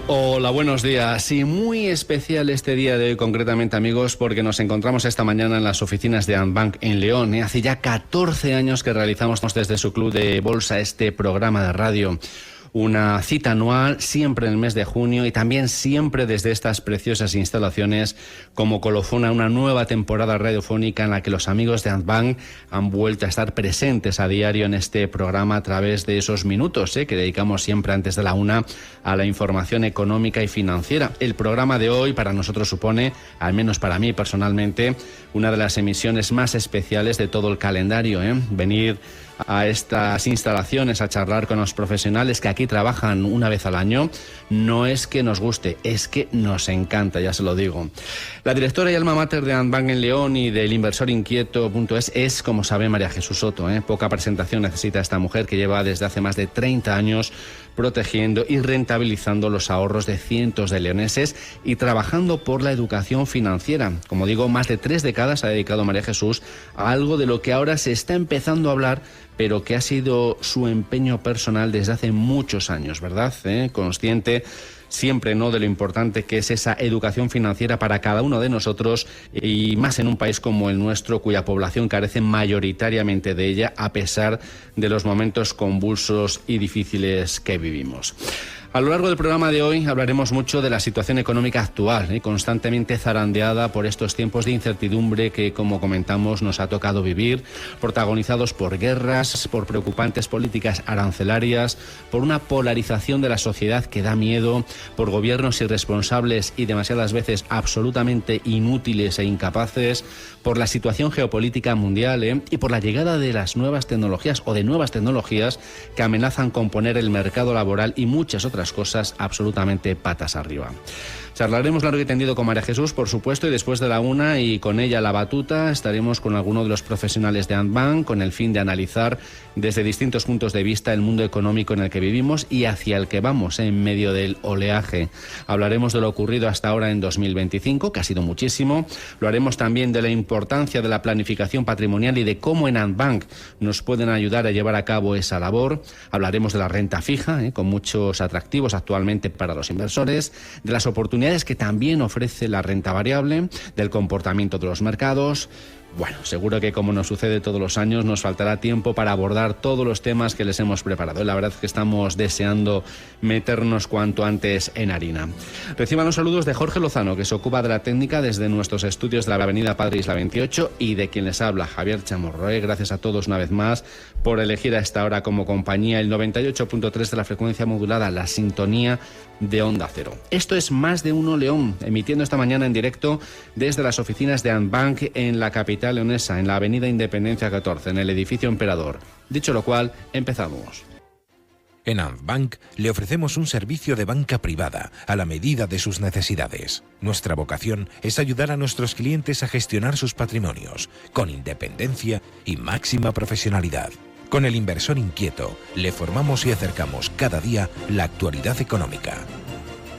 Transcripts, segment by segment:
Hola, buenos días. Y muy especial este día de hoy, concretamente, amigos, porque nos encontramos esta mañana en las oficinas de Andbank en León. Hace ya 14 años que realizamos desde su club de bolsa este programa de radio. Una cita anual, siempre en el mes de junio y también siempre desde estas preciosas instalaciones como colofón a una nueva temporada radiofónica en la que los amigos de Andbank han vuelto a estar presentes a diario en este programa a través de esos minutos que dedicamos siempre antes de la 1 a la información económica y financiera. El programa de hoy para nosotros supone, al menos para mí personalmente, una de las emisiones más especiales de todo el calendario. Venir a estas instalaciones a charlar con los profesionales que aquí trabajan una vez al año no es que nos guste, es que nos encanta, ya se lo digo. La directora y alma mater de Andbank en León y del inversorinquieto.es es, como sabe, María Jesús Soto. Poca presentación necesita esta mujer que lleva desde hace más de 30 años protegiendo y rentabilizando los ahorros de cientos de leoneses y trabajando por la educación financiera. Como digo, más de 3 décadas ha dedicado María Jesús a algo de lo que ahora se está empezando a hablar, pero que ha sido su empeño personal desde hace muchos años, ¿verdad? Consciente siempre, ¿no?, de lo importante que es esa educación financiera para cada uno de nosotros y más en un país como el nuestro, cuya población carece mayoritariamente de ella a pesar de los momentos convulsos y difíciles que vivimos. A lo largo del programa de hoy hablaremos mucho de la situación económica actual, constantemente zarandeada por estos tiempos de incertidumbre que, como comentamos, nos ha tocado vivir, protagonizados por guerras, por preocupantes políticas arancelarias, por una polarización de la sociedad que da miedo, por gobiernos irresponsables y demasiadas veces absolutamente inútiles e incapaces, por la situación geopolítica mundial y por la llegada de las nuevas tecnologías o de nuevas tecnologías que amenazan con poner el mercado laboral y muchas otras cosas absolutamente patas arriba. Charlaremos largo y tendido con María Jesús, por supuesto, y después de la 1 y con ella la batuta estaremos con alguno de los profesionales de Andbank con el fin de analizar desde distintos puntos de vista el mundo económico en el que vivimos y hacia el que vamos en medio del oleaje. Hablaremos de lo ocurrido hasta ahora en 2025, que ha sido muchísimo. Lo haremos también de la importancia de la planificación patrimonial y de cómo en Andbank nos pueden ayudar a llevar a cabo esa labor. Hablaremos de la renta fija, con muchos atractivos actualmente para los inversores, de las oportunidades que también ofrece la renta variable, del comportamiento de los mercados. Bueno, seguro que como nos sucede todos los años nos faltará tiempo para abordar todos los temas que les hemos preparado. La verdad es que estamos deseando meternos cuanto antes en harina. Reciban los saludos de Jorge Lozano, que se ocupa de la técnica desde nuestros estudios de la avenida Padre Isla 28 y de quien les habla, Javier Chamorroe. Gracias a todos una vez más por elegir a esta hora como compañía el 98.3 de la frecuencia modulada, la sintonía de Onda Cero. Esto es Más de Uno León, emitiendo esta mañana en directo desde las oficinas de Andbank en la capital leonesa, en la avenida Independencia 14, en el edificio Emperador. Dicho lo cual, empezamos. En Andbank le ofrecemos un servicio de banca privada a la medida de sus necesidades. Nuestra vocación es ayudar a nuestros clientes a gestionar sus patrimonios con independencia y máxima profesionalidad. Con el inversor inquieto le formamos y acercamos cada día la actualidad económica.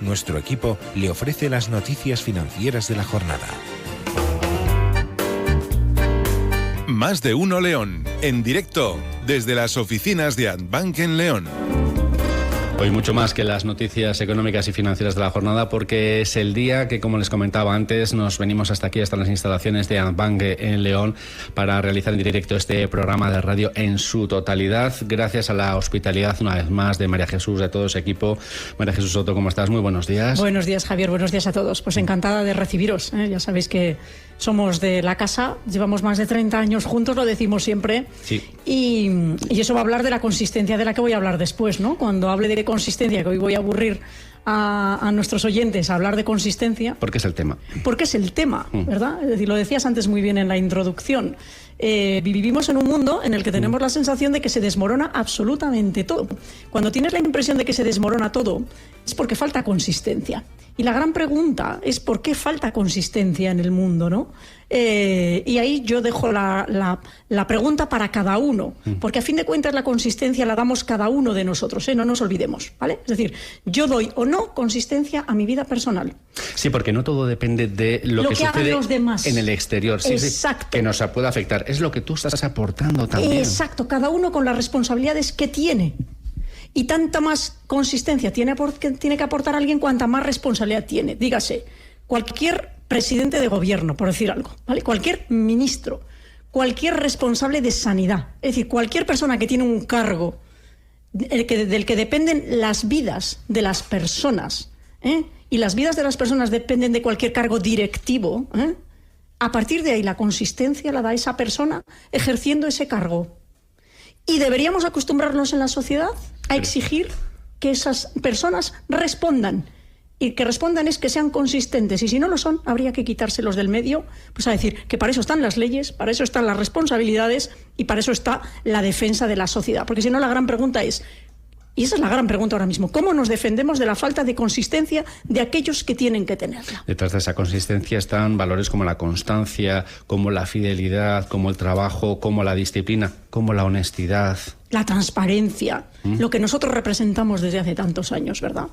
Nuestro equipo le ofrece las noticias financieras de la jornada. Más de Uno León, en directo desde las oficinas de Andbank en León. Hoy mucho más que las noticias económicas y financieras de la jornada, porque es el día que, como les comentaba antes, nos venimos hasta aquí, hasta las instalaciones de Andbank en León, para realizar en directo este programa de radio en su totalidad, gracias a la hospitalidad, una vez más, de María Jesús, de todo ese equipo. María Jesús Soto, ¿cómo estás? Muy buenos días. Buenos días, Javier, buenos días a todos. Pues encantada de recibiros, ya sabéis que somos de la casa, llevamos más de 30 años juntos, lo decimos siempre. Sí. Y eso va a hablar de la consistencia de la que voy a hablar después, ¿no? Cuando hable de consistencia, que hoy voy a aburrir a nuestros oyentes a hablar de consistencia. Porque es el tema. Porque es el tema, ¿verdad? Es decir, lo decías antes muy bien en la introducción. Vivimos en un mundo en el que tenemos la sensación de que se desmorona absolutamente todo. Cuando tienes la impresión de que se desmorona todo, es porque falta consistencia. Y la gran pregunta es ¿por qué falta consistencia en el mundo, no? Y ahí yo dejo la pregunta para cada uno, porque a fin de cuentas la consistencia la damos cada uno de nosotros, no nos olvidemos, ¿vale? Es decir, yo doy o no consistencia a mi vida personal. Sí, porque no todo depende de lo que hagan sucede los demás en el exterior. Sí, exacto. Sí, que nos puede afectar. Es lo que tú estás aportando también. Exacto, cada uno con las responsabilidades que tiene. Y tanta más consistencia tiene que aportar alguien cuanta más responsabilidad tiene. Dígase, cualquier presidente de gobierno, por decir algo, ¿vale? Cualquier ministro, cualquier responsable de sanidad, es decir, cualquier persona que tiene un cargo del que dependen las vidas de las personas, y las vidas de las personas dependen de cualquier cargo directivo, a partir de ahí la consistencia la da esa persona ejerciendo ese cargo. Y deberíamos acostumbrarnos en la sociedad a exigir que esas personas respondan. Y que respondan es que sean consistentes. Y si no lo son, habría que quitárselos del medio, pues a decir que para eso están las leyes, para eso están las responsabilidades y para eso está la defensa de la sociedad. Porque si no, la gran pregunta es, y esa es la gran pregunta ahora mismo, ¿cómo nos defendemos de la falta de consistencia de aquellos que tienen que tenerla? Detrás de esa consistencia están valores como la constancia, como la fidelidad, como el trabajo, como la disciplina, como la honestidad. La transparencia, lo que nosotros representamos desde hace tantos años, ¿verdad?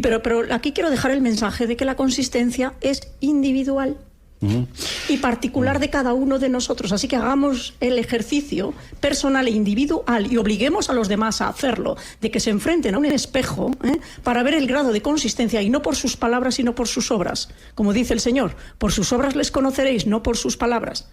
Pero aquí quiero dejar el mensaje de que la consistencia es individual y particular de cada uno de nosotros. Así que hagamos el ejercicio personal e individual y obliguemos a los demás a hacerlo, de que se enfrenten a un espejo para ver el grado de consistencia, y no por sus palabras, sino por sus obras. Como dice el Señor, por sus obras les conoceréis, no por sus palabras.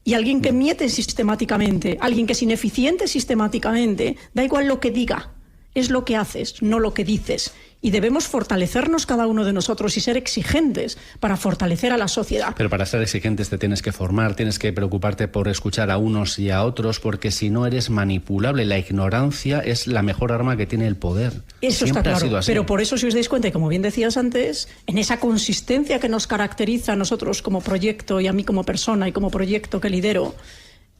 Y alguien que miente sistemáticamente, alguien que es ineficiente sistemáticamente, da igual lo que diga, es lo que haces, no lo que dices. Y debemos fortalecernos cada uno de nosotros y ser exigentes para fortalecer a la sociedad. Pero para ser exigentes te tienes que formar, tienes que preocuparte por escuchar a unos y a otros, porque si no eres manipulable. La ignorancia es la mejor arma que tiene el poder. Eso siempre está claro, ha sido así. pero por eso, si os dais cuenta, y como bien decías antes, en esa consistencia que nos caracteriza a nosotros como proyecto y a mí como persona y como proyecto que lidero,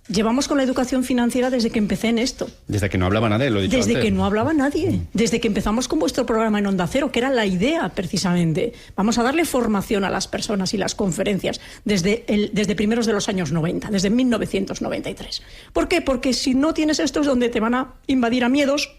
llevamos con la educación financiera desde que empecé en esto. Desde que no hablaba nadie, lo he dicho Desde antes. que no hablaba nadie. Desde que empezamos con vuestro programa en Onda Cero, que era la idea precisamente. Vamos a darle formación a las personas y las conferencias desde primeros de los años 90, desde 1993. ¿Por qué? Porque si no tienes esto es donde te van a invadir a miedos,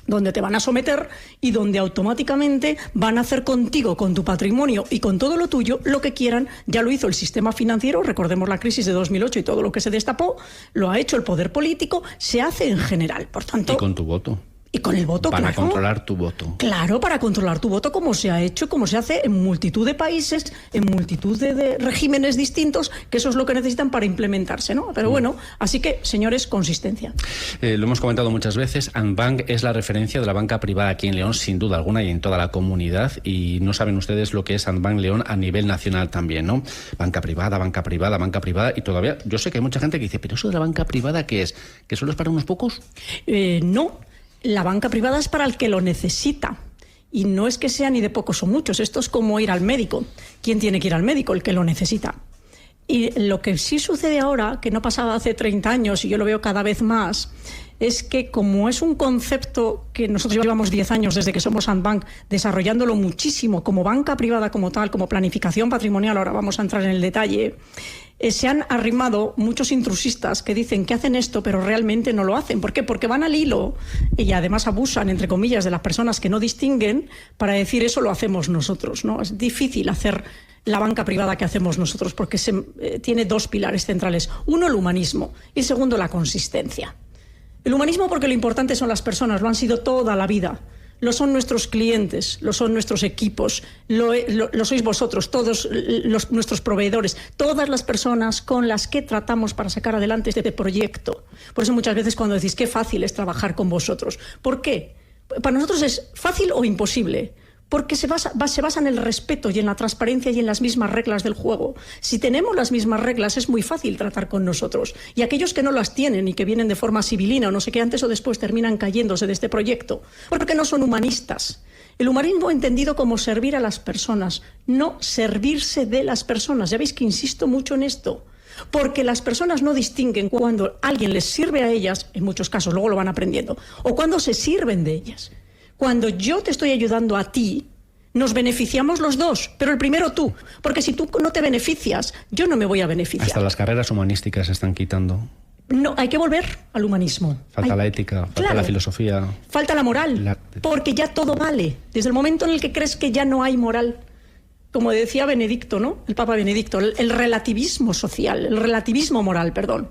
donde te van a someter y donde automáticamente van a hacer contigo, con tu patrimonio y con todo lo tuyo, lo que quieran. Ya lo hizo el sistema financiero, recordemos la crisis de 2008 y todo lo que se destapó, lo ha hecho el poder político, se hace en general. Por tanto, y con tu voto. Y con el voto, para claro. controlar tu voto. Claro, para controlar tu voto, como se ha hecho, como se hace en multitud de países, en multitud de regímenes distintos, que eso es lo que necesitan para implementarse, ¿no? Pero bueno, así que, señores, consistencia. Lo hemos comentado muchas veces, Andbank es la referencia de la banca privada aquí en León, sin duda alguna, y en toda la comunidad, y no saben ustedes lo que es Andbank León a nivel nacional también, ¿no? Banca privada, banca privada, banca privada, y todavía yo sé que hay mucha gente que dice, ¿pero eso de la banca privada qué es? ¿Que solo es para unos pocos? No. La banca privada es para el que lo necesita. Y no es que sea ni de pocos o muchos. Esto es como ir al médico. ¿Quién tiene que ir al médico? El que lo necesita. Y lo que sí sucede ahora, que no pasaba hace 30 años, y yo lo veo cada vez más, es que como es un concepto que nosotros llevamos 10 años desde que somos Andbank desarrollándolo muchísimo como banca privada como tal, como planificación patrimonial, ahora vamos a entrar en el detalle, se han arrimado muchos intrusistas que dicen que hacen esto, pero realmente no lo hacen. ¿Por qué? Porque van al hilo y además abusan, entre comillas, de las personas que no distinguen para decir eso lo hacemos nosotros, ¿no? Es difícil hacer la banca privada que hacemos nosotros porque tiene dos pilares centrales. Uno, el humanismo, y segundo, la consistencia. El humanismo porque lo importante son las personas, lo han sido toda la vida. Lo son nuestros clientes, lo son nuestros equipos, lo sois vosotros, todos nuestros proveedores, todas las personas con las que tratamos para sacar adelante este proyecto. Por eso muchas veces cuando decís qué fácil es trabajar con vosotros. ¿Por qué? Para nosotros es fácil o imposible. Porque se basa en el respeto y en la transparencia y en las mismas reglas del juego. Si tenemos las mismas reglas, es muy fácil tratar con nosotros. Y aquellos que no las tienen y que vienen de forma civilina o no sé qué, antes o después terminan cayéndose de este proyecto, porque no son humanistas. El humanismo entendido como servir a las personas, no servirse de las personas. Ya veis que insisto mucho en esto. Porque las personas no distinguen cuando alguien les sirve a ellas, en muchos casos, luego lo van aprendiendo, o cuando se sirven de ellas. Cuando yo te estoy ayudando a ti, nos beneficiamos los dos, pero el primero tú, porque si tú no te beneficias, yo no me voy a beneficiar. Hasta las carreras humanísticas se están quitando. No, hay que volver al humanismo. Falta la ética, falta la filosofía. Falta la moral, porque ya todo vale. Desde el momento en el que crees que ya no hay moral, como decía Benedicto, ¿no? El Papa Benedicto, el relativismo social, el relativismo moral, perdón.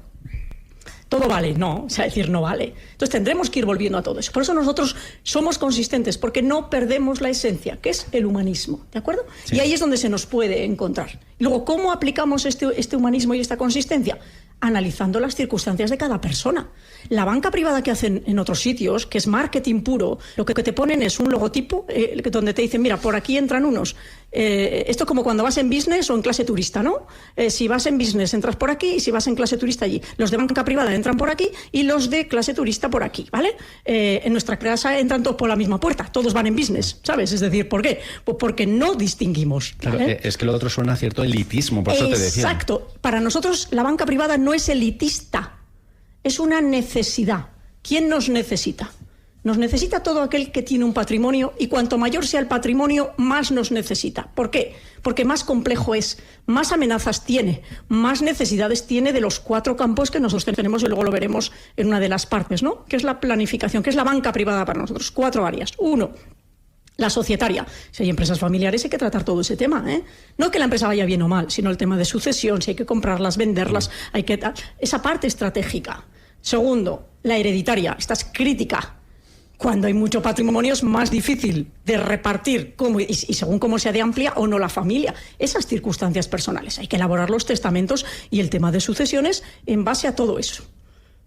Todo vale, no, o sea, decir no vale. Entonces tendremos que ir volviendo a todo eso. Por eso nosotros somos consistentes, porque no perdemos la esencia, que es el humanismo, ¿de acuerdo? Sí. Y ahí es donde se nos puede encontrar. Y luego, ¿cómo aplicamos este humanismo y esta consistencia? Analizando las circunstancias de cada persona. La banca privada que hacen en otros sitios, que es marketing puro, lo que te ponen es un logotipo donde te dicen, mira, por aquí entran unos. Esto es como cuando vas en business o en clase turista, ¿no? Si vas en business entras por aquí y si vas en clase turista allí. Los de banca privada entran por aquí y los de clase turista por aquí, ¿vale? En nuestra casa entran todos por la misma puerta, todos van en business, ¿sabes? Es decir, ¿por qué? Pues porque no distinguimos. ¿Vale? Claro, es que lo otro suena a cierto elitismo, por eso te decía. Exacto. Para nosotros la banca privada no es elitista, es una necesidad. ¿Quién nos necesita? Nos necesita todo aquel que tiene un patrimonio, y cuanto mayor sea el patrimonio, más nos necesita. ¿Por qué? Porque más complejo es, más amenazas tiene, más necesidades tiene de los 4 campos que nosotros tenemos, y luego lo veremos en una de las partes, ¿no? Que es la planificación, que es la banca privada para nosotros. 4 áreas. 1. La societaria. Si hay empresas familiares hay que tratar todo ese tema, ¿eh? No que la empresa vaya bien o mal, sino el tema de sucesión, si hay que comprarlas, venderlas, hay que... Esa parte estratégica. Segundo, la hereditaria. Esta es crítica. Cuando hay mucho patrimonio es más difícil de repartir y según cómo sea de amplia o no la familia. Esas circunstancias personales. Hay que elaborar los testamentos y el tema de sucesiones en base a todo eso.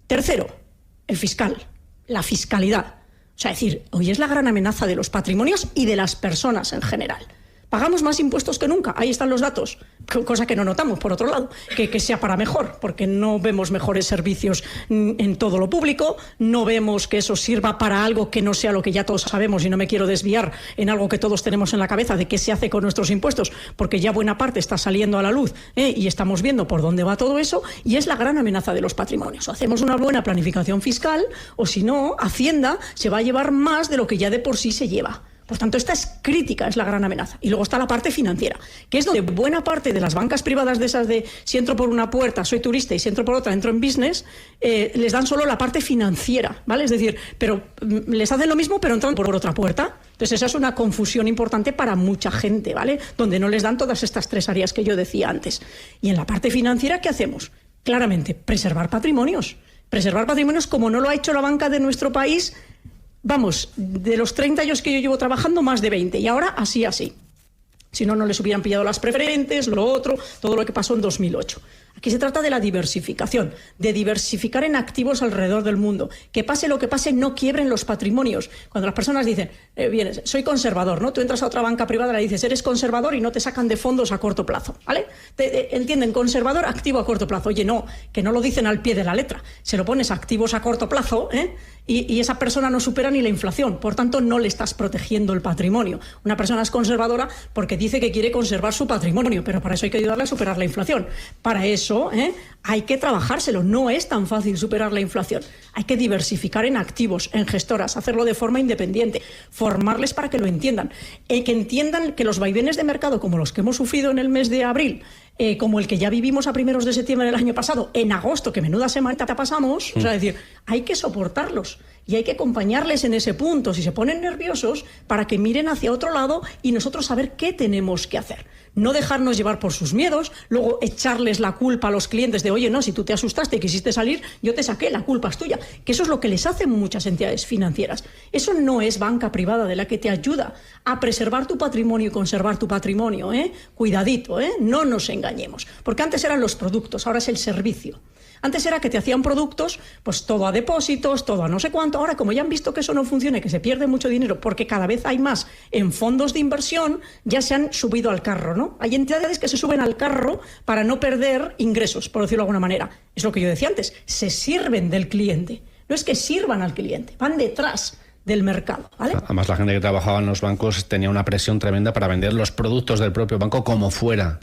Tercero, el fiscal. La fiscalidad. O sea, decir, hoy es la gran amenaza de los patrimonios y de las personas en general. Pagamos más impuestos que nunca, ahí están los datos, cosa que no notamos, por otro lado, que sea para mejor, porque no vemos mejores servicios en todo lo público, no vemos que eso sirva para algo que no sea lo que ya todos sabemos, y no me quiero desviar en algo que todos tenemos en la cabeza de qué se hace con nuestros impuestos, porque ya buena parte está saliendo a la luz, y estamos viendo por dónde va todo eso, y es la gran amenaza de los patrimonios. O hacemos una buena planificación fiscal, o si no, Hacienda se va a llevar más de lo que ya de por sí se lleva. Por tanto, esta es crítica, es la gran amenaza. Y luego está la parte financiera, que es donde buena parte de las bancas privadas de esas de si entro por una puerta soy turista y si entro por otra entro en business, les dan solo la parte financiera, ¿vale? Es decir, pero les hacen lo mismo pero entran por otra puerta. Entonces esa es una confusión importante para mucha gente, ¿vale? Donde no les dan todas estas 3 áreas que yo decía antes. Y en la parte financiera, ¿qué hacemos? Claramente, preservar patrimonios. Preservar patrimonios como no lo ha hecho la banca de nuestro país. Vamos, de los 30 años que yo llevo trabajando, más de 20. Y ahora, así. Si no, no les hubieran pillado las preferentes, lo otro, todo lo que pasó en 2008. Aquí se trata de la diversificación, de diversificar en activos alrededor del mundo. Que pase lo que pase, no quiebren los patrimonios. Cuando las personas dicen, soy conservador, ¿no? Tú entras a otra banca privada y le dices, eres conservador y no te sacan de fondos a corto plazo, ¿vale? ¿Entienden? Conservador, activo a corto plazo. Oye, no, que no lo dicen al pie de la letra. Se lo pones a activos a corto plazo, y esa persona no supera ni la inflación. Por tanto, no le estás protegiendo el patrimonio. Una persona es conservadora porque dice que quiere conservar su patrimonio, pero para eso hay que ayudarle a superar la inflación. Para eso hay que trabajárselo. No es tan fácil superar la inflación. Hay que diversificar en activos, en gestoras, hacerlo de forma independiente, formarles para que lo entiendan, que entiendan que los vaivenes de mercado como los que hemos sufrido en el mes de abril, como el que ya vivimos a primeros de septiembre del año pasado, en agosto, que menuda semana pasamos, o sea, decir, hay que soportarlos y hay que acompañarles en ese punto, si se ponen nerviosos, para que miren hacia otro lado y nosotros saber qué tenemos que hacer. No dejarnos llevar por sus miedos, luego echarles la culpa a los clientes de, oye, no, si tú te asustaste y quisiste salir, yo te saqué, la culpa es tuya. Que eso es lo que les hacen muchas entidades financieras. Eso no es banca privada de la que te ayuda a preservar tu patrimonio y conservar tu patrimonio, Cuidadito, no nos engañemos. Porque antes eran los productos, ahora es el servicio. Antes era que te hacían productos, pues todo a depósitos, todo a no sé cuánto. Ahora, como ya han visto que eso no funciona y que se pierde mucho dinero porque cada vez hay más en fondos de inversión, ya se han subido al carro, ¿no? Hay entidades que se suben al carro para no perder ingresos, por decirlo de alguna manera. Es lo que yo decía antes, se sirven del cliente. No es que sirvan al cliente, van detrás del mercado, ¿vale? Además, la gente que trabajaba en los bancos tenía una presión tremenda para vender los productos del propio banco como fuera.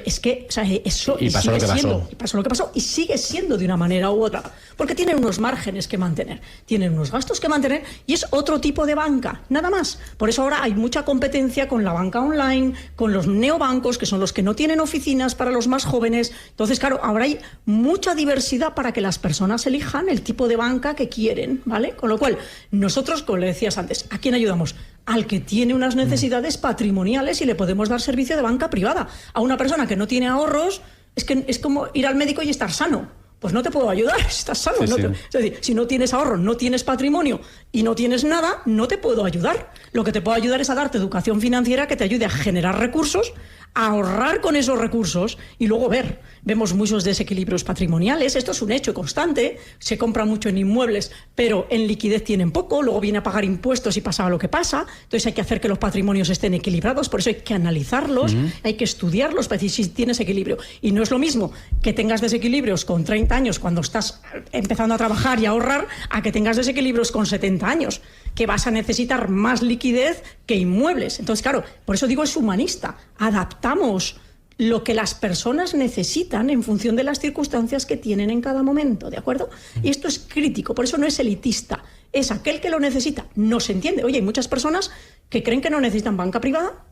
Es que o sea, eso y pasó lo que pasó. Y pasó lo que pasó y sigue siendo de una manera u otra, porque tienen unos márgenes que mantener, tienen unos gastos que mantener y es otro tipo de banca, nada más. Por eso ahora hay mucha competencia con la banca online, con los neobancos, que son los que no tienen oficinas para los más jóvenes. Entonces, claro, ahora hay mucha diversidad para que las personas elijan el tipo de banca que quieren, ¿vale? Con lo cual, nosotros, como le decías antes, ¿a quién ayudamos? Al que tiene unas necesidades patrimoniales y le podemos dar servicio de banca privada. A una persona que no tiene ahorros, es que es como ir al médico y estar sano. Pues no te puedo ayudar, estás sano. Sí, sí. Es decir, si no tienes ahorros, no tienes patrimonio y no tienes nada, no te puedo ayudar. Lo que te puedo ayudar es a darte educación financiera que te ayude a generar recursos, a ahorrar con esos recursos y luego ver. Vemos muchos desequilibrios patrimoniales, esto es un hecho constante, se compra mucho en inmuebles, pero en liquidez tienen poco, luego viene a pagar impuestos y pasa lo que pasa, entonces hay que hacer que los patrimonios estén equilibrados, por eso hay que analizarlos, hay que estudiarlos para decir si tienes equilibrio. Y no es lo mismo que tengas desequilibrios con 30 años cuando estás empezando a trabajar y a ahorrar, a que tengas desequilibrios con 70 años, que vas a necesitar más liquidez que inmuebles. Entonces, claro, por eso digo es humanista, adaptamos lo que las personas necesitan en función de las circunstancias que tienen en cada momento, ¿de acuerdo? Y esto es crítico, por eso no es elitista, es aquel que lo necesita, no se entiende. Oye, hay muchas personas que creen que no necesitan banca privada,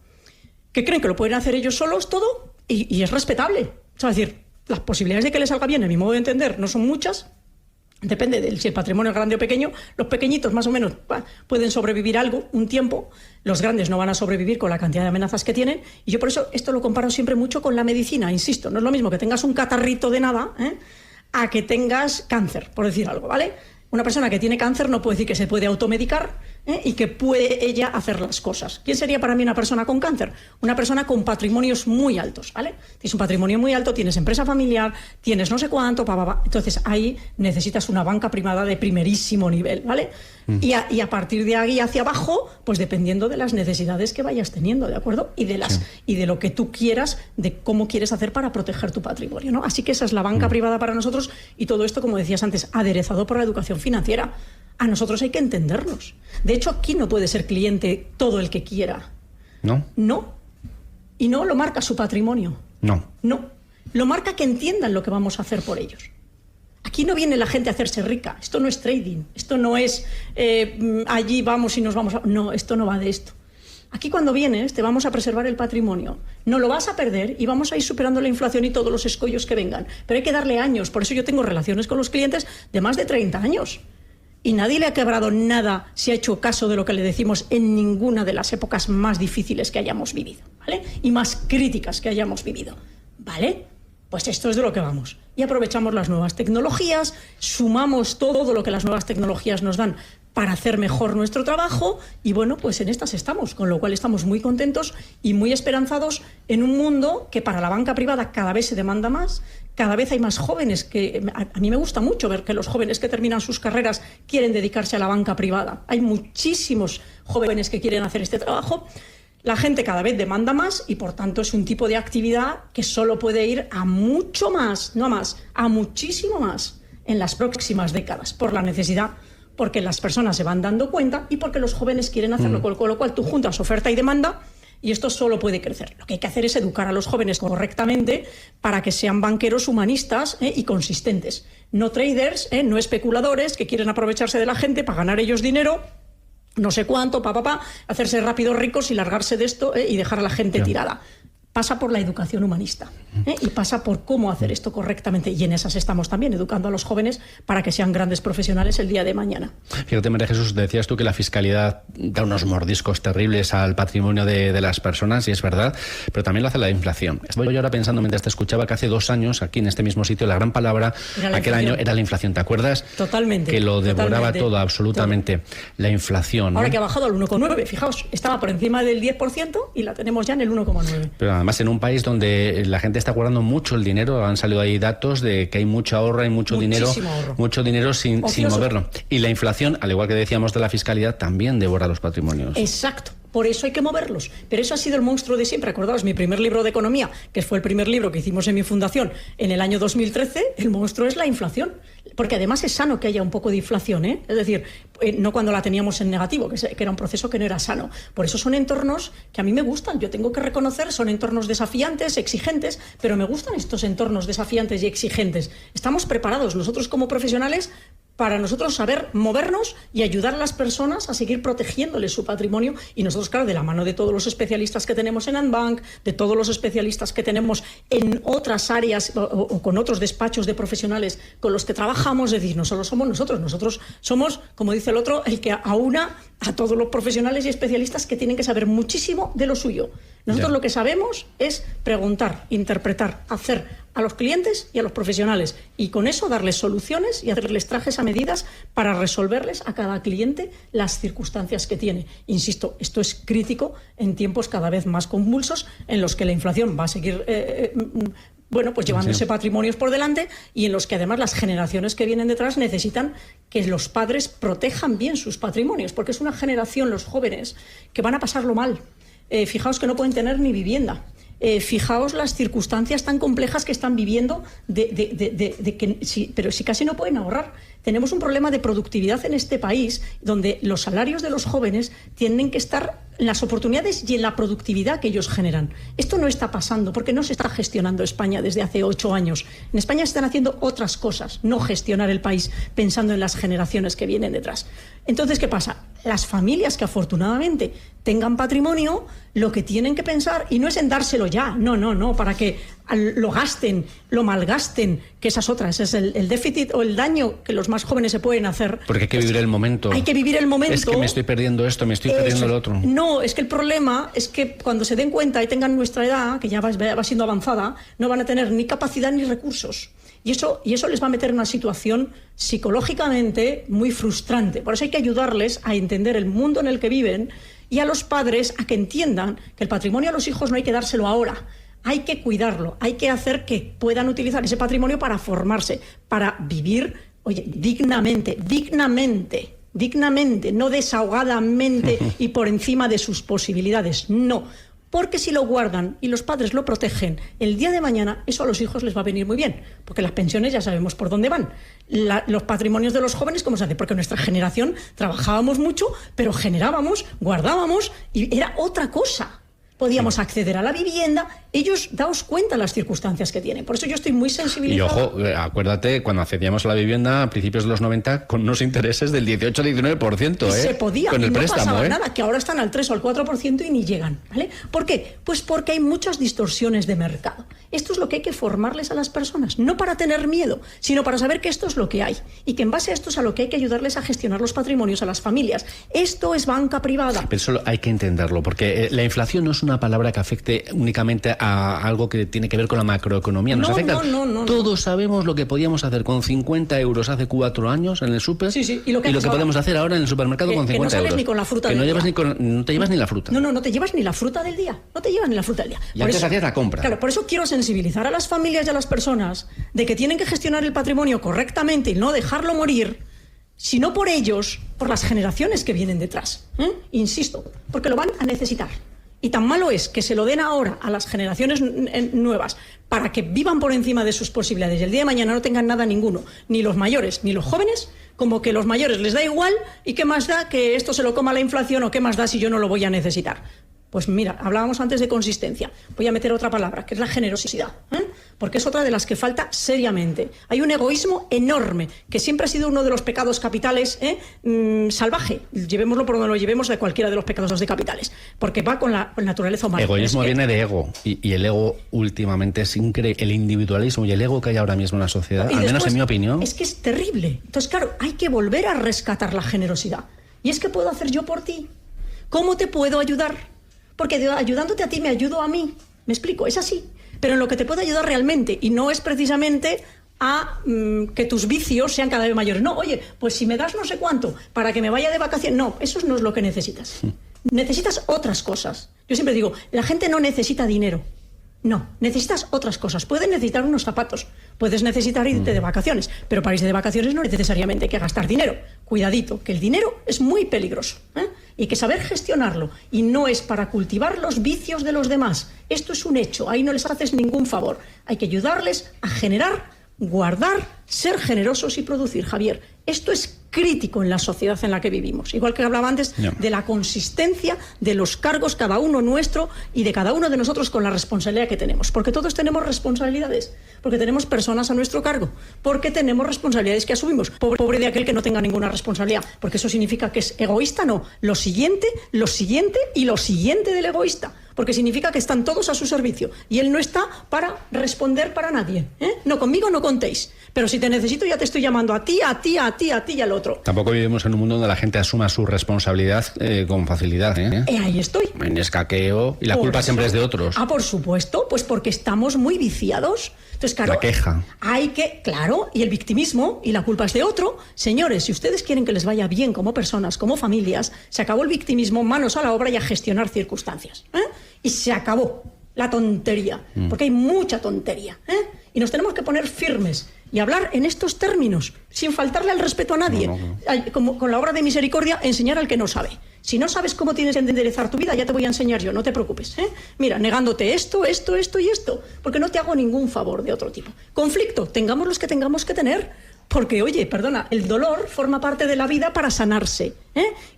que creen que lo pueden hacer ellos solos todo, y es respetable. O sea, es decir, las posibilidades de que les salga bien, en mi modo de entender, no son muchas. Depende de si el patrimonio es grande o pequeño. Los pequeñitos más o menos pueden sobrevivir algo, un tiempo. Los grandes no van a sobrevivir con la cantidad de amenazas que tienen. Y yo por eso esto lo comparo siempre mucho con la medicina. Insisto, no es lo mismo que tengas un catarrito de nada, a que tengas cáncer, por decir algo, ¿vale? Una persona que tiene cáncer no puede decir que se puede automedicar y que puede ella hacer las cosas. ¿Quién sería para mí una persona con cáncer? Una persona con patrimonios muy altos, ¿vale? Tienes un patrimonio muy alto, tienes empresa familiar, tienes no sé cuánto, entonces ahí necesitas una banca privada de primerísimo nivel, ¿vale? Y a partir de ahí hacia abajo, pues dependiendo de las necesidades que vayas teniendo, ¿de acuerdo? Y de lo que tú quieras, de cómo quieres hacer para proteger tu patrimonio, ¿no? Así que esa es la banca privada para nosotros y todo esto, como decías antes, aderezado por la educación financiera. A nosotros hay que entendernos. De hecho, aquí no puede ser cliente todo el que quiera. ¿No? No. Y no lo marca su patrimonio. No. No. Lo marca que entiendan lo que vamos a hacer por ellos. Aquí no viene la gente a hacerse rica. Esto no es trading. Esto no es allí vamos y nos vamos a... No, esto no va de esto. Aquí cuando vienes te vamos a preservar el patrimonio. No lo vas a perder y vamos a ir superando la inflación y todos los escollos que vengan. Pero hay que darle años. Por eso yo tengo relaciones con los clientes de más de 30 años. Y nadie le ha quebrado nada si ha hecho caso de lo que le decimos en ninguna de las épocas más difíciles que hayamos vivido, ¿vale? Y más críticas que hayamos vivido, ¿vale? Pues esto es de lo que vamos. Y aprovechamos las nuevas tecnologías, sumamos todo lo que las nuevas tecnologías nos dan para hacer mejor nuestro trabajo y bueno, pues en estas estamos, con lo cual estamos muy contentos y muy esperanzados en un mundo que para la banca privada cada vez se demanda más, cada vez hay más jóvenes que... A mí me gusta mucho ver que los jóvenes que terminan sus carreras quieren dedicarse a la banca privada. Hay muchísimos jóvenes que quieren hacer este trabajo. La gente cada vez demanda más y por tanto es un tipo de actividad que solo puede ir a mucho más, no a más, a muchísimo más en las próximas décadas por la necesidad, porque las personas se van dando cuenta y porque los jóvenes quieren hacerlo, con lo cual tú juntas oferta y demanda y esto solo puede crecer. Lo que hay que hacer es educar a los jóvenes correctamente para que sean banqueros humanistas y consistentes, no traders, no especuladores que quieren aprovecharse de la gente para ganar ellos dinero, no sé cuánto, hacerse rápido ricos y largarse de esto y dejar a la gente tirada. Pasa por la educación humanista y pasa por cómo hacer esto correctamente. Y en esas estamos también, educando a los jóvenes para que sean grandes profesionales el día de mañana. Fíjate, María Jesús, decías tú que la fiscalidad da unos mordiscos terribles al patrimonio de las personas, y es verdad, pero también lo hace la inflación. Estoy yo ahora pensando, mientras te escuchaba, que hace 2 años, aquí en este mismo sitio, la gran palabra aquel año era la inflación. ¿Te acuerdas? Totalmente. Que lo devoraba todo, absolutamente. Todo. La inflación, ¿no? Ahora que ha bajado al 1,9, fijaos, estaba por encima del 10% y la tenemos ya en el 1,9. Pero además en un país donde la gente está guardando mucho el dinero, han salido ahí datos de que hay mucho ahorro, hay mucho dinero sin moverlo. Y la inflación, al igual que decíamos de la fiscalidad, también devora los patrimonios. Exacto. Por eso hay que moverlos. Pero eso ha sido el monstruo de siempre. Acordaos, mi primer libro de economía, que fue el primer libro que hicimos en mi fundación en el año 2013, el monstruo es la inflación. porque además es sano que haya un poco de inflación, ¿eh? Es decir, no cuando la teníamos en negativo, que era un proceso que no era sano. Por eso son entornos que a mí me gustan, yo tengo que reconocer, son entornos desafiantes, exigentes, pero me gustan estos entornos desafiantes y exigentes. Estamos preparados nosotros como profesionales para nosotros saber movernos y ayudar a las personas a seguir protegiéndoles su patrimonio, y nosotros, claro, de la mano de todos los especialistas que tenemos en Andbank, de todos los especialistas que tenemos en otras áreas o con otros despachos de profesionales con los que trabajamos. Es decir, no solo somos nosotros somos, como dice el otro, el que aúna a todos los profesionales y especialistas que tienen que saber muchísimo de lo suyo. Nosotros lo que sabemos es preguntar, interpretar, hacer a los clientes y a los profesionales, y con eso darles soluciones y hacerles trajes a medidas para resolverles a cada cliente las circunstancias que tiene. Insisto, esto es crítico en tiempos cada vez más convulsos en los que la inflación va a seguir llevándose patrimonios por delante, y en los que además las generaciones que vienen detrás necesitan que los padres protejan bien sus patrimonios, porque es una generación, los jóvenes, que van a pasarlo mal. Fijaos que no pueden tener ni vivienda. Fijaos las circunstancias tan complejas que están viviendo, pero si casi no pueden ahorrar. Tenemos un problema de productividad en este país, donde los salarios de los jóvenes tienen que estar en las oportunidades y en la productividad que ellos generan. Esto no está pasando porque no se está gestionando España desde hace 8 años. En España se están haciendo otras cosas, no gestionar el país pensando en las generaciones que vienen detrás. Entonces, ¿qué pasa? Las familias que afortunadamente tengan patrimonio, lo que tienen que pensar, y no es en dárselo ya, no, para que lo gasten, lo malgasten, que esas otras, es el déficit o el daño que los más jóvenes se pueden hacer. Porque hay que vivir el momento. Hay que vivir el momento. Es que me estoy perdiendo esto, me estoy perdiendo lo otro. No, es que el problema es que cuando se den cuenta y tengan nuestra edad, que ya va siendo avanzada, no van a tener ni capacidad ni recursos. Y eso les va a meter en una situación psicológicamente muy frustrante. Por eso hay que ayudarles a entender el mundo en el que viven, y a los padres a que entiendan que el patrimonio a los hijos no hay que dárselo ahora. Hay que cuidarlo, hay que hacer que puedan utilizar ese patrimonio para formarse, para vivir, dignamente, no desahogadamente y por encima de sus posibilidades. No, porque si lo guardan y los padres lo protegen, el día de mañana eso a los hijos les va a venir muy bien, porque las pensiones ya sabemos por dónde van. Los patrimonios de los jóvenes, ¿cómo se hace? Porque nuestra generación trabajábamos mucho, pero generábamos, guardábamos, y era otra cosa. Podíamos acceder a la vivienda. Ellos, daos cuenta de las circunstancias que tienen. Por eso yo estoy muy sensibilizada. Y ojo, acuérdate, cuando accedíamos a la vivienda a principios de los 90, con unos intereses del 18-19%, Se podía, con el no préstamo, pasaba nada, que ahora están al 3 o al 4% y ni llegan, ¿vale? ¿Por qué? Pues porque hay muchas distorsiones de mercado. Esto es lo que hay que formarles a las personas, no para tener miedo, sino para saber que esto es lo que hay, y que en base a esto es a lo que hay que ayudarles a gestionar los patrimonios a las familias. Esto es banca privada. Pero eso hay que entenderlo, porque la inflación no es una palabra que afecte únicamente a algo que tiene que ver con la macroeconomía. Nos afecta. Todos sabemos lo que podíamos hacer con 50 euros hace 4 años en el súper, y lo que podemos hacer ahora en el supermercado con 50 euros. Que no sales ni con la fruta del día. No te llevas ni la fruta. No te llevas ni la fruta del día. Y antes hacías la compra. Claro, por eso quiero sensibilizar a las familias y a las personas de que tienen que gestionar el patrimonio correctamente y no dejarlo morir, sino por ellos, por las generaciones que vienen detrás. Insisto, porque lo van a necesitar. Y tan malo es que se lo den ahora a las generaciones nuevas para que vivan por encima de sus posibilidades y el día de mañana no tengan nada ninguno, ni los mayores ni los jóvenes, como que los mayores les da igual y qué más da que esto se lo coma la inflación, o qué más da si yo no lo voy a necesitar. Pues mira, hablábamos antes de consistencia. Voy a meter otra palabra, que es la generosidad, porque es otra de las que falta seriamente. Hay un egoísmo enorme, que siempre ha sido uno de los pecados capitales salvaje. Llevémoslo por donde lo llevemos, de cualquiera de los pecados de capitales, porque va con la naturaleza humana. Egoísmo viene de ego, y el ego últimamente es increíble. El individualismo y el ego que hay ahora mismo en la sociedad, al menos en mi opinión. Es que es terrible. Entonces, claro, hay que volver a rescatar la generosidad. Y es que puedo hacer yo por ti. ¿Cómo te puedo ayudar? Porque ayudándote a ti me ayudo a mí. ¿Me explico? Es así. Pero en lo que te puede ayudar realmente, y no es precisamente a que tus vicios sean cada vez mayores. No, oye, pues si me das no sé cuánto para que me vaya de vacaciones. No, eso no es lo que necesitas. Necesitas otras cosas. Yo siempre digo, la gente no necesita dinero. No, necesitas otras cosas. Puedes necesitar unos zapatos, puedes necesitar irte de vacaciones, pero para irse de vacaciones no necesariamente hay que gastar dinero. Cuidadito, que el dinero es muy peligroso, y hay que saber gestionarlo, y no es para cultivar los vicios de los demás. Esto es un hecho, ahí no les haces ningún favor. Hay que ayudarles a generar guardar, ser generosos y producir, Javier. Esto es crítico en la sociedad en la que vivimos. Igual que hablaba antes de la consistencia de los cargos, cada uno nuestro, y de cada uno de nosotros con la responsabilidad que tenemos. Porque todos tenemos responsabilidades, porque tenemos personas a nuestro cargo, porque tenemos responsabilidades que asumimos. Pobre de aquel que no tenga ninguna responsabilidad, porque eso significa que es egoísta, no. Lo siguiente y lo siguiente del egoísta. Porque significa que están todos a su servicio y él no está para responder para nadie. No, conmigo no contéis. Pero si te necesito ya te estoy llamando a ti y al otro. Tampoco vivimos en un mundo donde la gente asuma su responsabilidad con facilidad. Ahí estoy. En escaqueo y la culpa siempre es de otros. Por supuesto, pues porque estamos muy viciados. Entonces, claro, la queja. Y el victimismo y la culpa es de otro. Señores, si ustedes quieren que les vaya bien como personas, como familias, se acabó el victimismo, manos a la obra y a gestionar circunstancias. Y se acabó la tontería, porque hay mucha tontería. Y nos tenemos que poner firmes y hablar en estos términos, sin faltarle al respeto a nadie. Como con la obra de misericordia, enseñar al que no sabe. Si no sabes cómo tienes que enderezar tu vida, ya te voy a enseñar yo, no te preocupes. Mira, negándote esto y esto, porque no te hago ningún favor de otro tipo. Conflicto, tengamos los que tengamos que tener, porque, oye, perdona, el dolor forma parte de la vida para sanarse.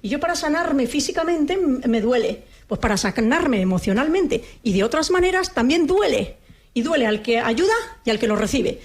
Y yo para sanarme físicamente me duele, pues para sanarme emocionalmente y de otras maneras también duele. Y duele al que ayuda y al que lo recibe.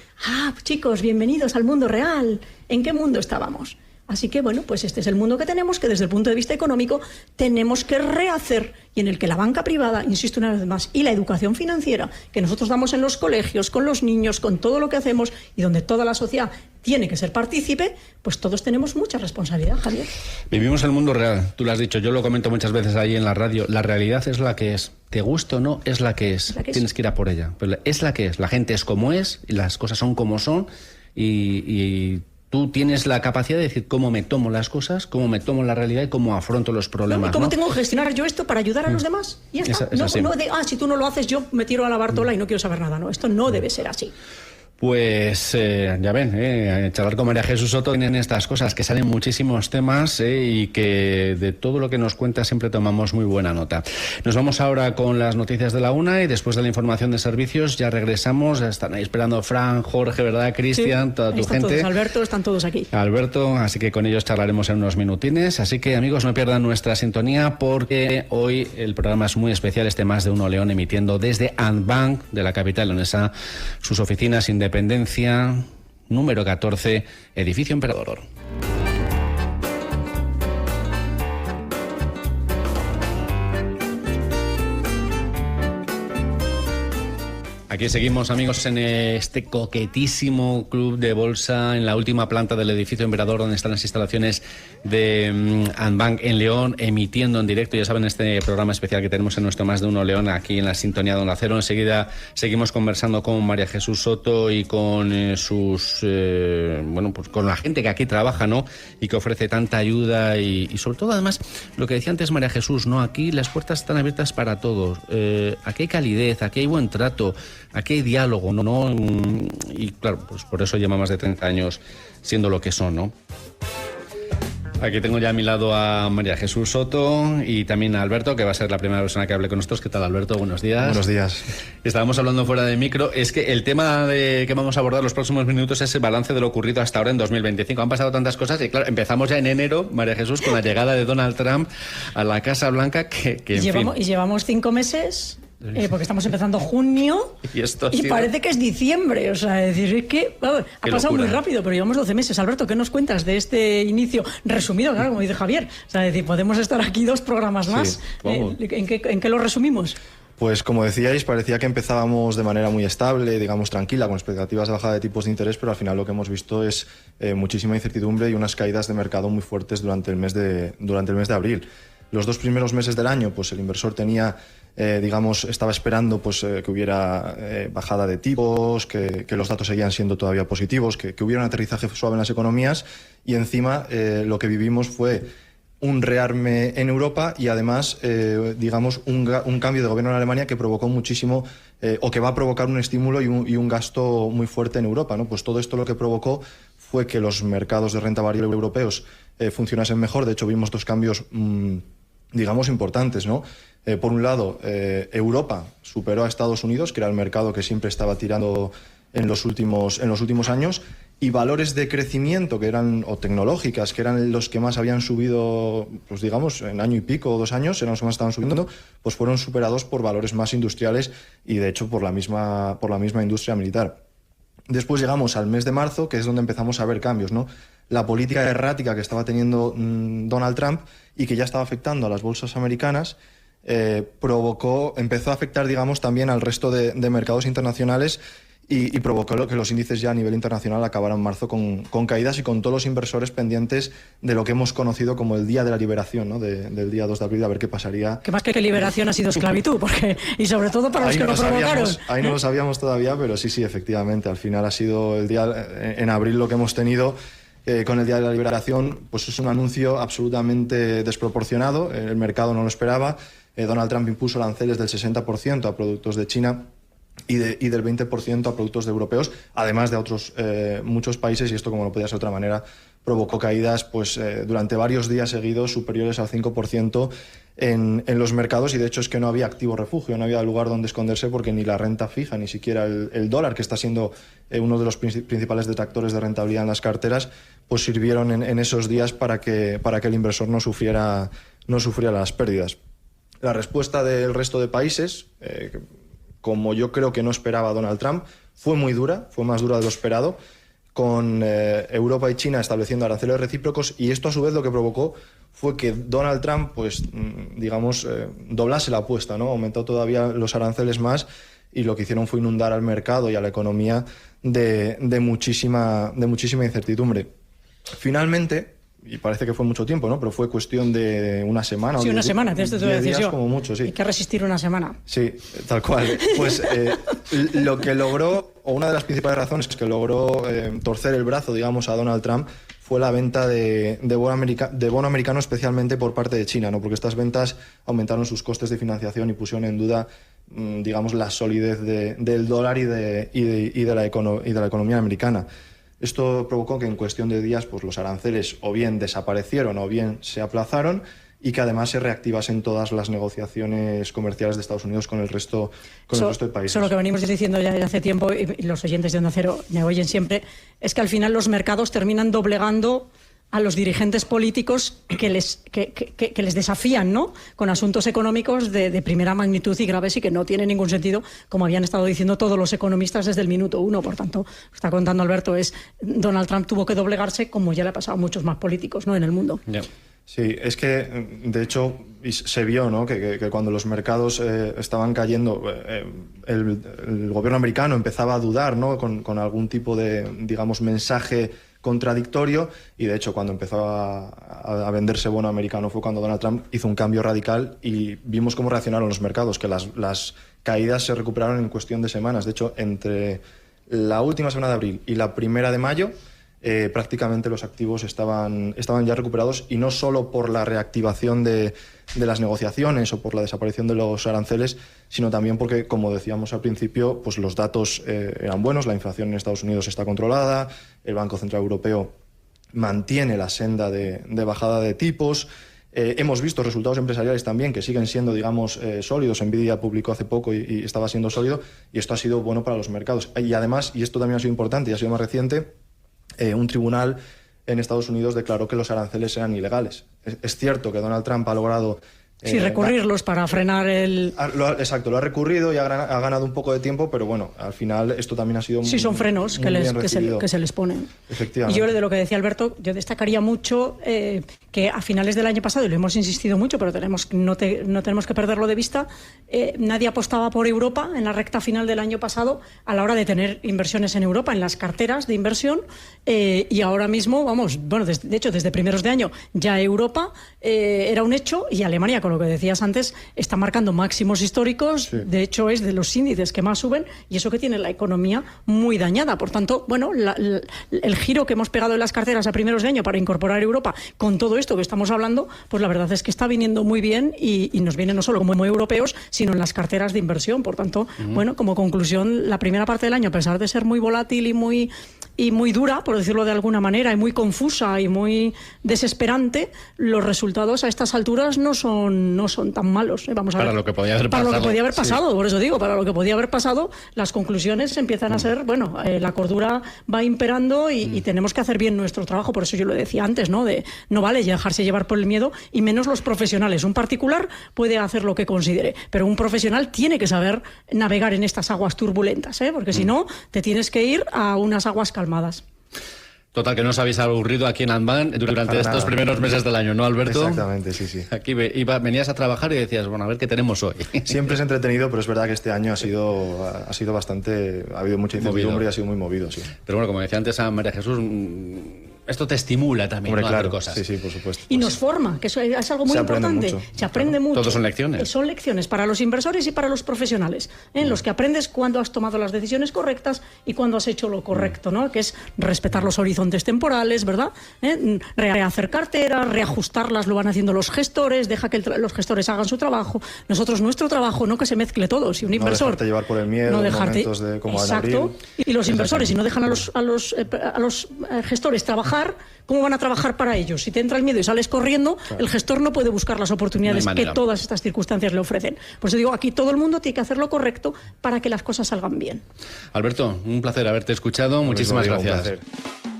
Chicos, bienvenidos al mundo real. ¿En qué mundo estábamos? Así que, bueno, pues este es el mundo que tenemos, que desde el punto de vista económico tenemos que rehacer, y en el que la banca privada, insisto una vez más, y la educación financiera que nosotros damos en los colegios, con los niños, con todo lo que hacemos, y donde toda la sociedad tiene que ser partícipe, pues todos tenemos mucha responsabilidad, Javier. Vivimos el mundo real, tú lo has dicho, yo lo comento muchas veces ahí en la radio, la realidad es la que es, te guste o no, es la que es, tienes que ir a por ella, pero es la que es, la gente es como es, y las cosas son como son, y tú tienes la capacidad de decir cómo me tomo las cosas, cómo me tomo la realidad y cómo afronto los problemas. ¿Y cómo tengo que gestionar yo esto para ayudar a los demás? Y ya está. Si tú no lo haces, yo me tiro a la Bartola y no quiero saber nada. No, esto no debe ser así. Pues ya ven, charlar con María Jesús Soto tienen estas cosas, que salen muchísimos temas y que de todo lo que nos cuenta siempre tomamos muy buena nota. Nos vamos ahora con las noticias de la 1 y después de la información de servicios ya regresamos. Están ahí esperando Fran, Jorge, ¿verdad? Cristian, sí, toda tu gente. Todos. Alberto, están todos aquí. Alberto, así que con ellos charlaremos en unos minutines. Así que, amigos, no pierdan nuestra sintonía porque hoy el programa es muy especial, Más de Uno León, emitiendo desde Andbank, de la capital leonesa, sus oficinas Independencia, número 14, edificio Emperador. Aquí seguimos, amigos, en este coquetísimo club de bolsa, en la última planta del edificio Emperador, donde están las instalaciones de Andbank en León, emitiendo en directo, ya saben, este programa especial que tenemos en nuestro Más de Uno León, aquí en la sintonía de Onda Cero. Enseguida seguimos conversando con María Jesús Soto y con pues con la gente que aquí trabaja, ¿no? Y que ofrece tanta ayuda y sobre todo, además, lo que decía antes María Jesús, ¿no? Aquí las puertas están abiertas para todos. Aquí hay calidez, aquí hay buen trato, aquí hay diálogo, ¿no? Y claro, pues por eso lleva más de 30 años siendo lo que son, ¿no? Aquí tengo ya a mi lado a María Jesús Soto y también a Alberto, que va a ser la primera persona que hable con nosotros. ¿Qué tal, Alberto? Buenos días. Buenos días. Estábamos hablando fuera de micro. Es que el tema que vamos a abordar los próximos minutos es el balance de lo ocurrido hasta ahora en 2025. Han pasado tantas cosas y, claro, empezamos ya en enero, María Jesús, con la llegada de Donald Trump a la Casa Blanca, y llevamos 5 meses... porque estamos empezando junio y parece que es diciembre, o sea, es decir, es que ha pasado muy rápido, pero llevamos 12 meses. Alberto, ¿qué nos cuentas de este inicio resumido? Claro, como dice Javier, o sea, es decir, podemos estar aquí 2 programas más. ¿En qué lo resumimos? Pues como decíais, parecía que empezábamos de manera muy estable, digamos tranquila, con expectativas de bajada de tipos de interés, pero al final lo que hemos visto es muchísima incertidumbre y unas caídas de mercado muy fuertes durante el mes de abril. Los 2 primeros meses del año, pues el inversor tenía, estaba esperando pues, que hubiera bajada de tipos, que los datos seguían siendo todavía positivos, que hubiera un aterrizaje suave en las economías, y encima lo que vivimos fue un rearme en Europa y además, un cambio de gobierno en Alemania que provocó muchísimo, o que va a provocar un estímulo y un gasto muy fuerte en Europa, ¿no? Pues todo esto lo que provocó fue que los mercados de renta variable europeos funcionasen mejor. De hecho, vimos 2 cambios importantes, ¿no? Por un lado, Europa superó a Estados Unidos, que era el mercado que siempre estaba tirando en los últimos años, y valores de crecimiento que eran, o tecnológicas, que eran los que más habían subido, pues digamos, en año y pico o 2 años, eran los que más estaban subiendo, pues fueron superados por valores más industriales y de hecho por la misma industria militar. Después llegamos al mes de marzo, que es donde empezamos a ver cambios, ¿no? La política errática que estaba teniendo Donald Trump y que ya estaba afectando a las bolsas americanas, empezó a afectar, digamos, también al resto de mercados internacionales y provocó que los índices ya a nivel internacional acabaran en marzo con caídas y con todos los inversores pendientes de lo que hemos conocido como el día de la liberación, ¿no? Del día 2 de abril, a ver qué pasaría. Que más que liberación ha sido esclavitud, y sobre todo para los que lo provocaron. Ahí no lo sabíamos todavía, pero sí, efectivamente, al final ha sido el día, en abril lo que hemos tenido con el día de la liberación, pues es un anuncio absolutamente desproporcionado, el mercado no lo esperaba. Donald Trump impuso aranceles del 60% a productos de China y del 20% a productos de europeos, además de otros muchos países, y esto, como no podía ser de otra manera, provocó caídas pues durante varios días seguidos superiores al 5% en los mercados, y de hecho es que no había activo refugio, no había lugar donde esconderse, porque ni la renta fija, ni siquiera el dólar, que está siendo uno de los principales detractores de rentabilidad en las carteras, pues sirvieron en esos días para que el inversor no sufriera las pérdidas. La respuesta del resto de países, como yo creo que no esperaba Donald Trump, fue muy dura, fue más dura de lo esperado, con Europa y China estableciendo aranceles recíprocos, y esto a su vez lo que provocó fue que Donald Trump, pues digamos, doblase la apuesta, ¿no? Aumentó todavía los aranceles más, y lo que hicieron fue inundar al mercado y a la economía de muchísima incertidumbre. Finalmente, y parece que fue mucho tiempo, ¿no? Pero fue cuestión de una semana. Sí, una semana, te voy a decir yo. Como mucho, sí. Hay que resistir una semana. Sí, tal cual. Pues lo que logró, o una de las principales razones que logró torcer el brazo, digamos, a Donald Trump, fue la venta de bono americano, especialmente por parte de China, ¿no? Porque estas ventas aumentaron sus costes de financiación y pusieron en duda, digamos, la solidez del dólar y de la economía americana. Esto provocó que en cuestión de días pues los aranceles o bien desaparecieron o bien se aplazaron, y que además se reactivasen todas las negociaciones comerciales de Estados Unidos con el resto de países. Eso lo que venimos diciendo ya desde hace tiempo, y los oyentes de Onda Cero me oyen siempre, es que al final los mercados terminan doblegando a los dirigentes políticos que les desafían, ¿no?, con asuntos económicos de primera magnitud y graves, y que no tienen ningún sentido, como habían estado diciendo todos los economistas desde el minuto 1. Por tanto, está contando Alberto, Donald Trump tuvo que doblegarse, como ya le ha pasado a muchos más políticos, ¿no?, en el mundo. Yeah. Sí, es que de hecho se vio, ¿no?, que cuando los mercados estaban cayendo, el gobierno americano empezaba a dudar, ¿no?, con algún tipo de, digamos, mensaje contradictorio, y de hecho cuando empezó a venderse bono americano fue cuando Donald Trump hizo un cambio radical, y vimos cómo reaccionaron los mercados, que las caídas se recuperaron en cuestión de semanas. De hecho, entre la última semana de abril y la primera de mayo, prácticamente los activos estaban ya recuperados, y no solo por la reactivación de las negociaciones o por la desaparición de los aranceles, sino también porque, como decíamos al principio, pues los datos eran buenos. La inflación en Estados Unidos está controlada, el Banco Central Europeo mantiene la senda de bajada de tipos. Hemos visto resultados empresariales también que siguen siendo, digamos, sólidos. Nvidia publicó hace poco y estaba siendo sólido, y esto ha sido bueno para los mercados. Y además, y esto también ha sido importante y ha sido más reciente, un tribunal en Estados Unidos declaró que los aranceles eran ilegales. Es cierto que Donald Trump ha logrado... Sí, recurrirlos para frenar el... Exacto, lo ha recurrido y ha ganado un poco de tiempo, pero bueno, al final esto también ha sido... Sí, son frenos que se les ponen. Efectivamente. Y yo, de lo que decía Alberto, yo destacaría mucho que a finales del año pasado, y lo hemos insistido mucho, pero no tenemos que perderlo de vista, nadie apostaba por Europa en la recta final del año pasado a la hora de tener inversiones en Europa, en las carteras de inversión, y ahora mismo, de hecho, desde primeros de año ya Europa era un hecho, y Alemania, con lo que decías antes, está marcando máximos históricos. Sí. De hecho, es de los índices que más suben, y eso que tiene la economía muy dañada. Por tanto, el giro que hemos pegado en las carteras a primeros de año para incorporar Europa, con todo esto que estamos hablando, pues la verdad es que está viniendo muy bien, y nos viene no solo como europeos, sino en las carteras de inversión. Por tanto, como conclusión, la primera parte del año, a pesar de ser muy volátil y muy y muy dura, por decirlo de alguna manera, y muy confusa y muy desesperante, los resultados a estas alturas no son tan malos. Vamos a ver. Para lo que podía haber Para pasado. lo que podía haber pasado, por eso digo, para lo que podía haber pasado, las conclusiones empiezan a ser, bueno, la cordura va imperando y tenemos que hacer bien nuestro trabajo. Por eso yo lo decía antes, ¿no? No vale dejarse llevar por el miedo, y menos los profesionales. Un particular puede hacer lo que considere, pero un profesional tiene que saber navegar en estas aguas turbulentas, porque si no, te tienes que ir a unas aguas calmadas. Total, que no os habéis aburrido aquí en Andbank durante Para estos nada. primeros meses del año, ¿no, Alberto? Exactamente, sí. Aquí venías a trabajar y decías, bueno, a ver qué tenemos hoy. Siempre es entretenido, pero es verdad que este año ha sido bastante... Ha habido mucha incertidumbre Movido. y ha sido muy movido, sí. Pero bueno, como decía antes a María Jesús, esto te estimula también, Hombre, ¿no? a claro, hacer cosas. sí, por supuesto. Y Pues nos forma, que eso es algo muy Se aprende importante. mucho, Se aprende mucho. Todos son lecciones. Son lecciones para los inversores y para los profesionales, en los que aprendes cuándo has tomado las decisiones correctas y cuándo has hecho lo correcto, ¿no? Que es respetar los horizontes temporales, ¿verdad? Rehacer carteras, reajustarlas, lo van haciendo los gestores, deja que los gestores hagan su trabajo. Nosotros, nuestro trabajo, no que se mezcle todo. Si un inversor... dejarte llevar por el miedo, momentos de cómo van a abrir. Exacto. Y los inversores, si no dejan a los gestores trabajar, ¿cómo van a trabajar para ellos? Si te entra el miedo y sales corriendo, el gestor no puede buscar las oportunidades No hay que manera. todas estas circunstancias le ofrecen. Por eso digo, aquí todo el mundo tiene que hacer lo correcto para que las cosas salgan bien. Alberto, un placer haberte escuchado. Lo Muchísimas mismo digo, un gracias. placer.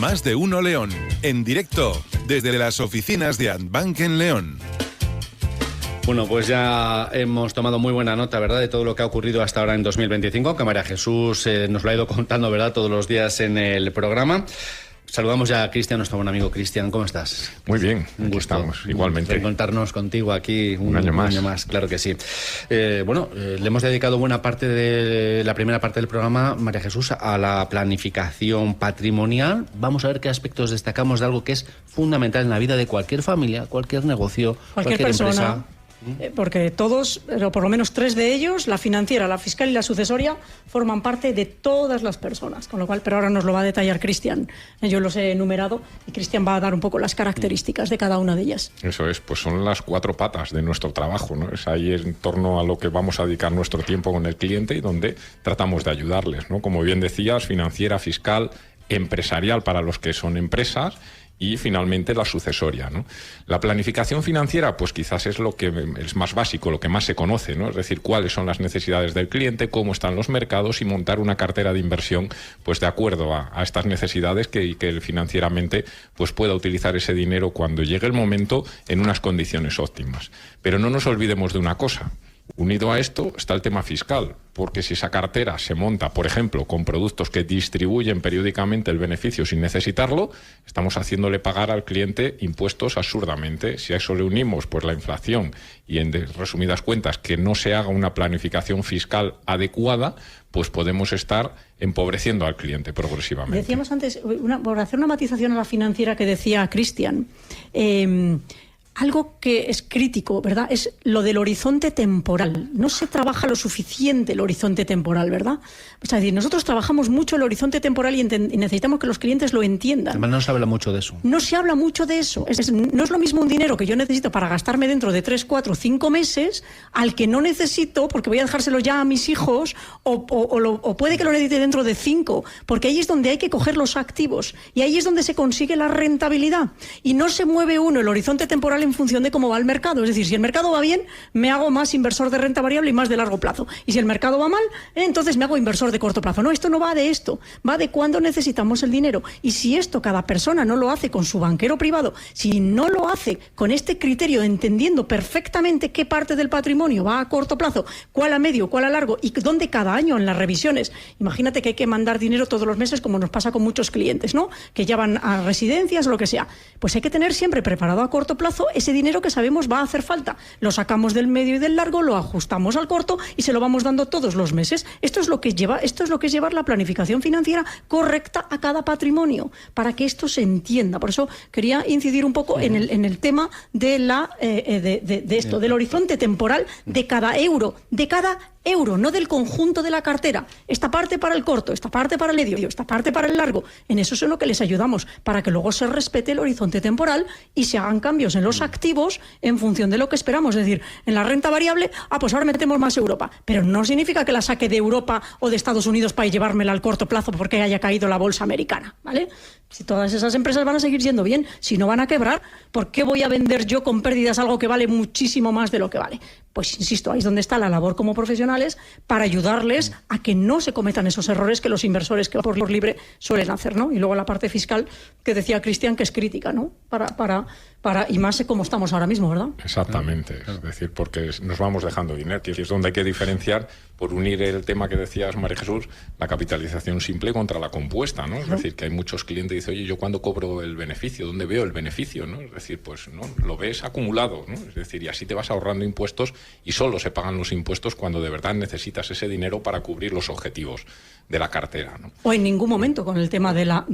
Más de uno León, en directo desde las oficinas de Andbank en León. Bueno, pues ya hemos tomado muy buena nota, ¿verdad?, de todo lo que ha ocurrido hasta ahora en 2025, que María Jesús nos lo ha ido contando, ¿verdad?, todos los días en el programa. Saludamos ya a Cristian, nuestro buen amigo Cristian. ¿Cómo estás? Muy bien, Un aquí gusto. estamos, igualmente. Encontrarnos contigo aquí Un año más. claro que sí. Le hemos dedicado buena parte de la primera parte del programa, María Jesús, a la planificación patrimonial. Vamos a ver qué aspectos destacamos de algo que es fundamental en la vida de cualquier familia, cualquier negocio, Cualquier empresa. persona. Porque todos, pero por lo menos 3 de ellos, la financiera, la fiscal y la sucesoria, forman parte de todas las personas. Con lo cual, pero ahora nos lo va a detallar Cristian. Yo los he enumerado y Cristian va a dar un poco las características de cada una de ellas. Eso es, pues son las 4 patas de nuestro trabajo, ¿no? Es ahí en torno a lo que vamos a dedicar nuestro tiempo con el cliente y donde tratamos de ayudarles, ¿no? Como bien decías, financiera, fiscal, empresarial para los que son empresas, y finalmente la sucesoria, ¿no? La planificación financiera, pues quizás es lo que es más básico, lo que más se conoce, ¿no? Es decir, cuáles son las necesidades del cliente, cómo están los mercados y montar una cartera de inversión, pues de acuerdo a estas necesidades que él financieramente pues pueda utilizar ese dinero cuando llegue el momento en unas condiciones óptimas. Pero no nos olvidemos de una cosa. Unido a esto está el tema fiscal, porque si esa cartera se monta, por ejemplo, con productos que distribuyen periódicamente el beneficio sin necesitarlo, estamos haciéndole pagar al cliente impuestos absurdamente. Si a eso le unimos pues la inflación y, en resumidas cuentas, que no se haga una planificación fiscal adecuada, pues podemos estar empobreciendo al cliente progresivamente. Decíamos antes, por hacer una matización a la financiera que decía Cristian, algo que es crítico, ¿verdad?, es lo del horizonte temporal. No se trabaja lo suficiente el horizonte temporal, ¿verdad? Es decir, nosotros trabajamos mucho el horizonte temporal y necesitamos que los clientes lo entiendan. Además, no se habla mucho de eso. No se habla mucho de eso. No es lo mismo un dinero que yo necesito para gastarme dentro de 3, 4, 5 meses al que no necesito porque voy a dejárselo ya a mis hijos o puede que lo necesite dentro de 5, porque ahí es donde hay que coger los activos y ahí es donde se consigue la rentabilidad. Y no se mueve uno el horizonte temporal en función de cómo va el mercado. Es decir, si el mercado va bien, me hago más inversor de renta variable y más de largo plazo. Y si el mercado va mal, entonces me hago inversor de corto plazo. No, esto no va de esto, va de cuándo necesitamos el dinero. Y si esto cada persona no lo hace con su banquero privado, si no lo hace con este criterio, entendiendo perfectamente qué parte del patrimonio va a corto plazo, cuál a medio, cuál a largo y dónde cada año en las revisiones. Imagínate que hay que mandar dinero todos los meses, como nos pasa con muchos clientes, ¿no?, que ya van a residencias o lo que sea. Pues hay que tener siempre preparado a corto plazo ese dinero que sabemos va a hacer falta. Lo sacamos del medio y del largo, lo ajustamos al corto y se lo vamos dando todos los meses. Esto es lo que es llevar la planificación financiera correcta a cada patrimonio, para que esto se entienda. Por eso quería incidir un poco en el tema de esto, del horizonte temporal de cada euro, no del conjunto de la cartera. Esta parte para el corto, esta parte para el medio, esta parte para el largo. En eso es en lo que les ayudamos, para que luego se respete el horizonte temporal y se hagan cambios en los activos en función de lo que esperamos. Es decir, en la renta variable, pues ahora metemos más Europa. Pero no significa que la saque de Europa o de Estados Unidos para llevármela al corto plazo porque haya caído la bolsa americana, ¿vale? Si todas esas empresas van a seguir yendo bien, si no van a quebrar, ¿por qué voy a vender yo con pérdidas algo que vale muchísimo más de lo que vale? Pues insisto, ahí es donde está la labor como profesionales para ayudarles a que no se cometan esos errores que los inversores que por libre suelen hacer, ¿no? Y luego la parte fiscal que decía Cristian, que es crítica, ¿no? Y más como estamos ahora mismo, ¿verdad? Exactamente, es decir, porque nos vamos dejando dinero, que es donde hay que diferenciar, por unir el tema que decías, María Jesús, la capitalización simple contra la compuesta, ¿no? Es decir, que hay muchos clientes que dicen, oye, ¿yo cuándo cobro el beneficio? ¿Dónde veo el beneficio? ¿No? Es decir, pues no, lo ves acumulado, ¿no? Es decir, y así te vas ahorrando impuestos y solo se pagan los impuestos cuando de verdad necesitas ese dinero para cubrir los objetivos de la cartera, ¿no? O en ningún momento con el tema de la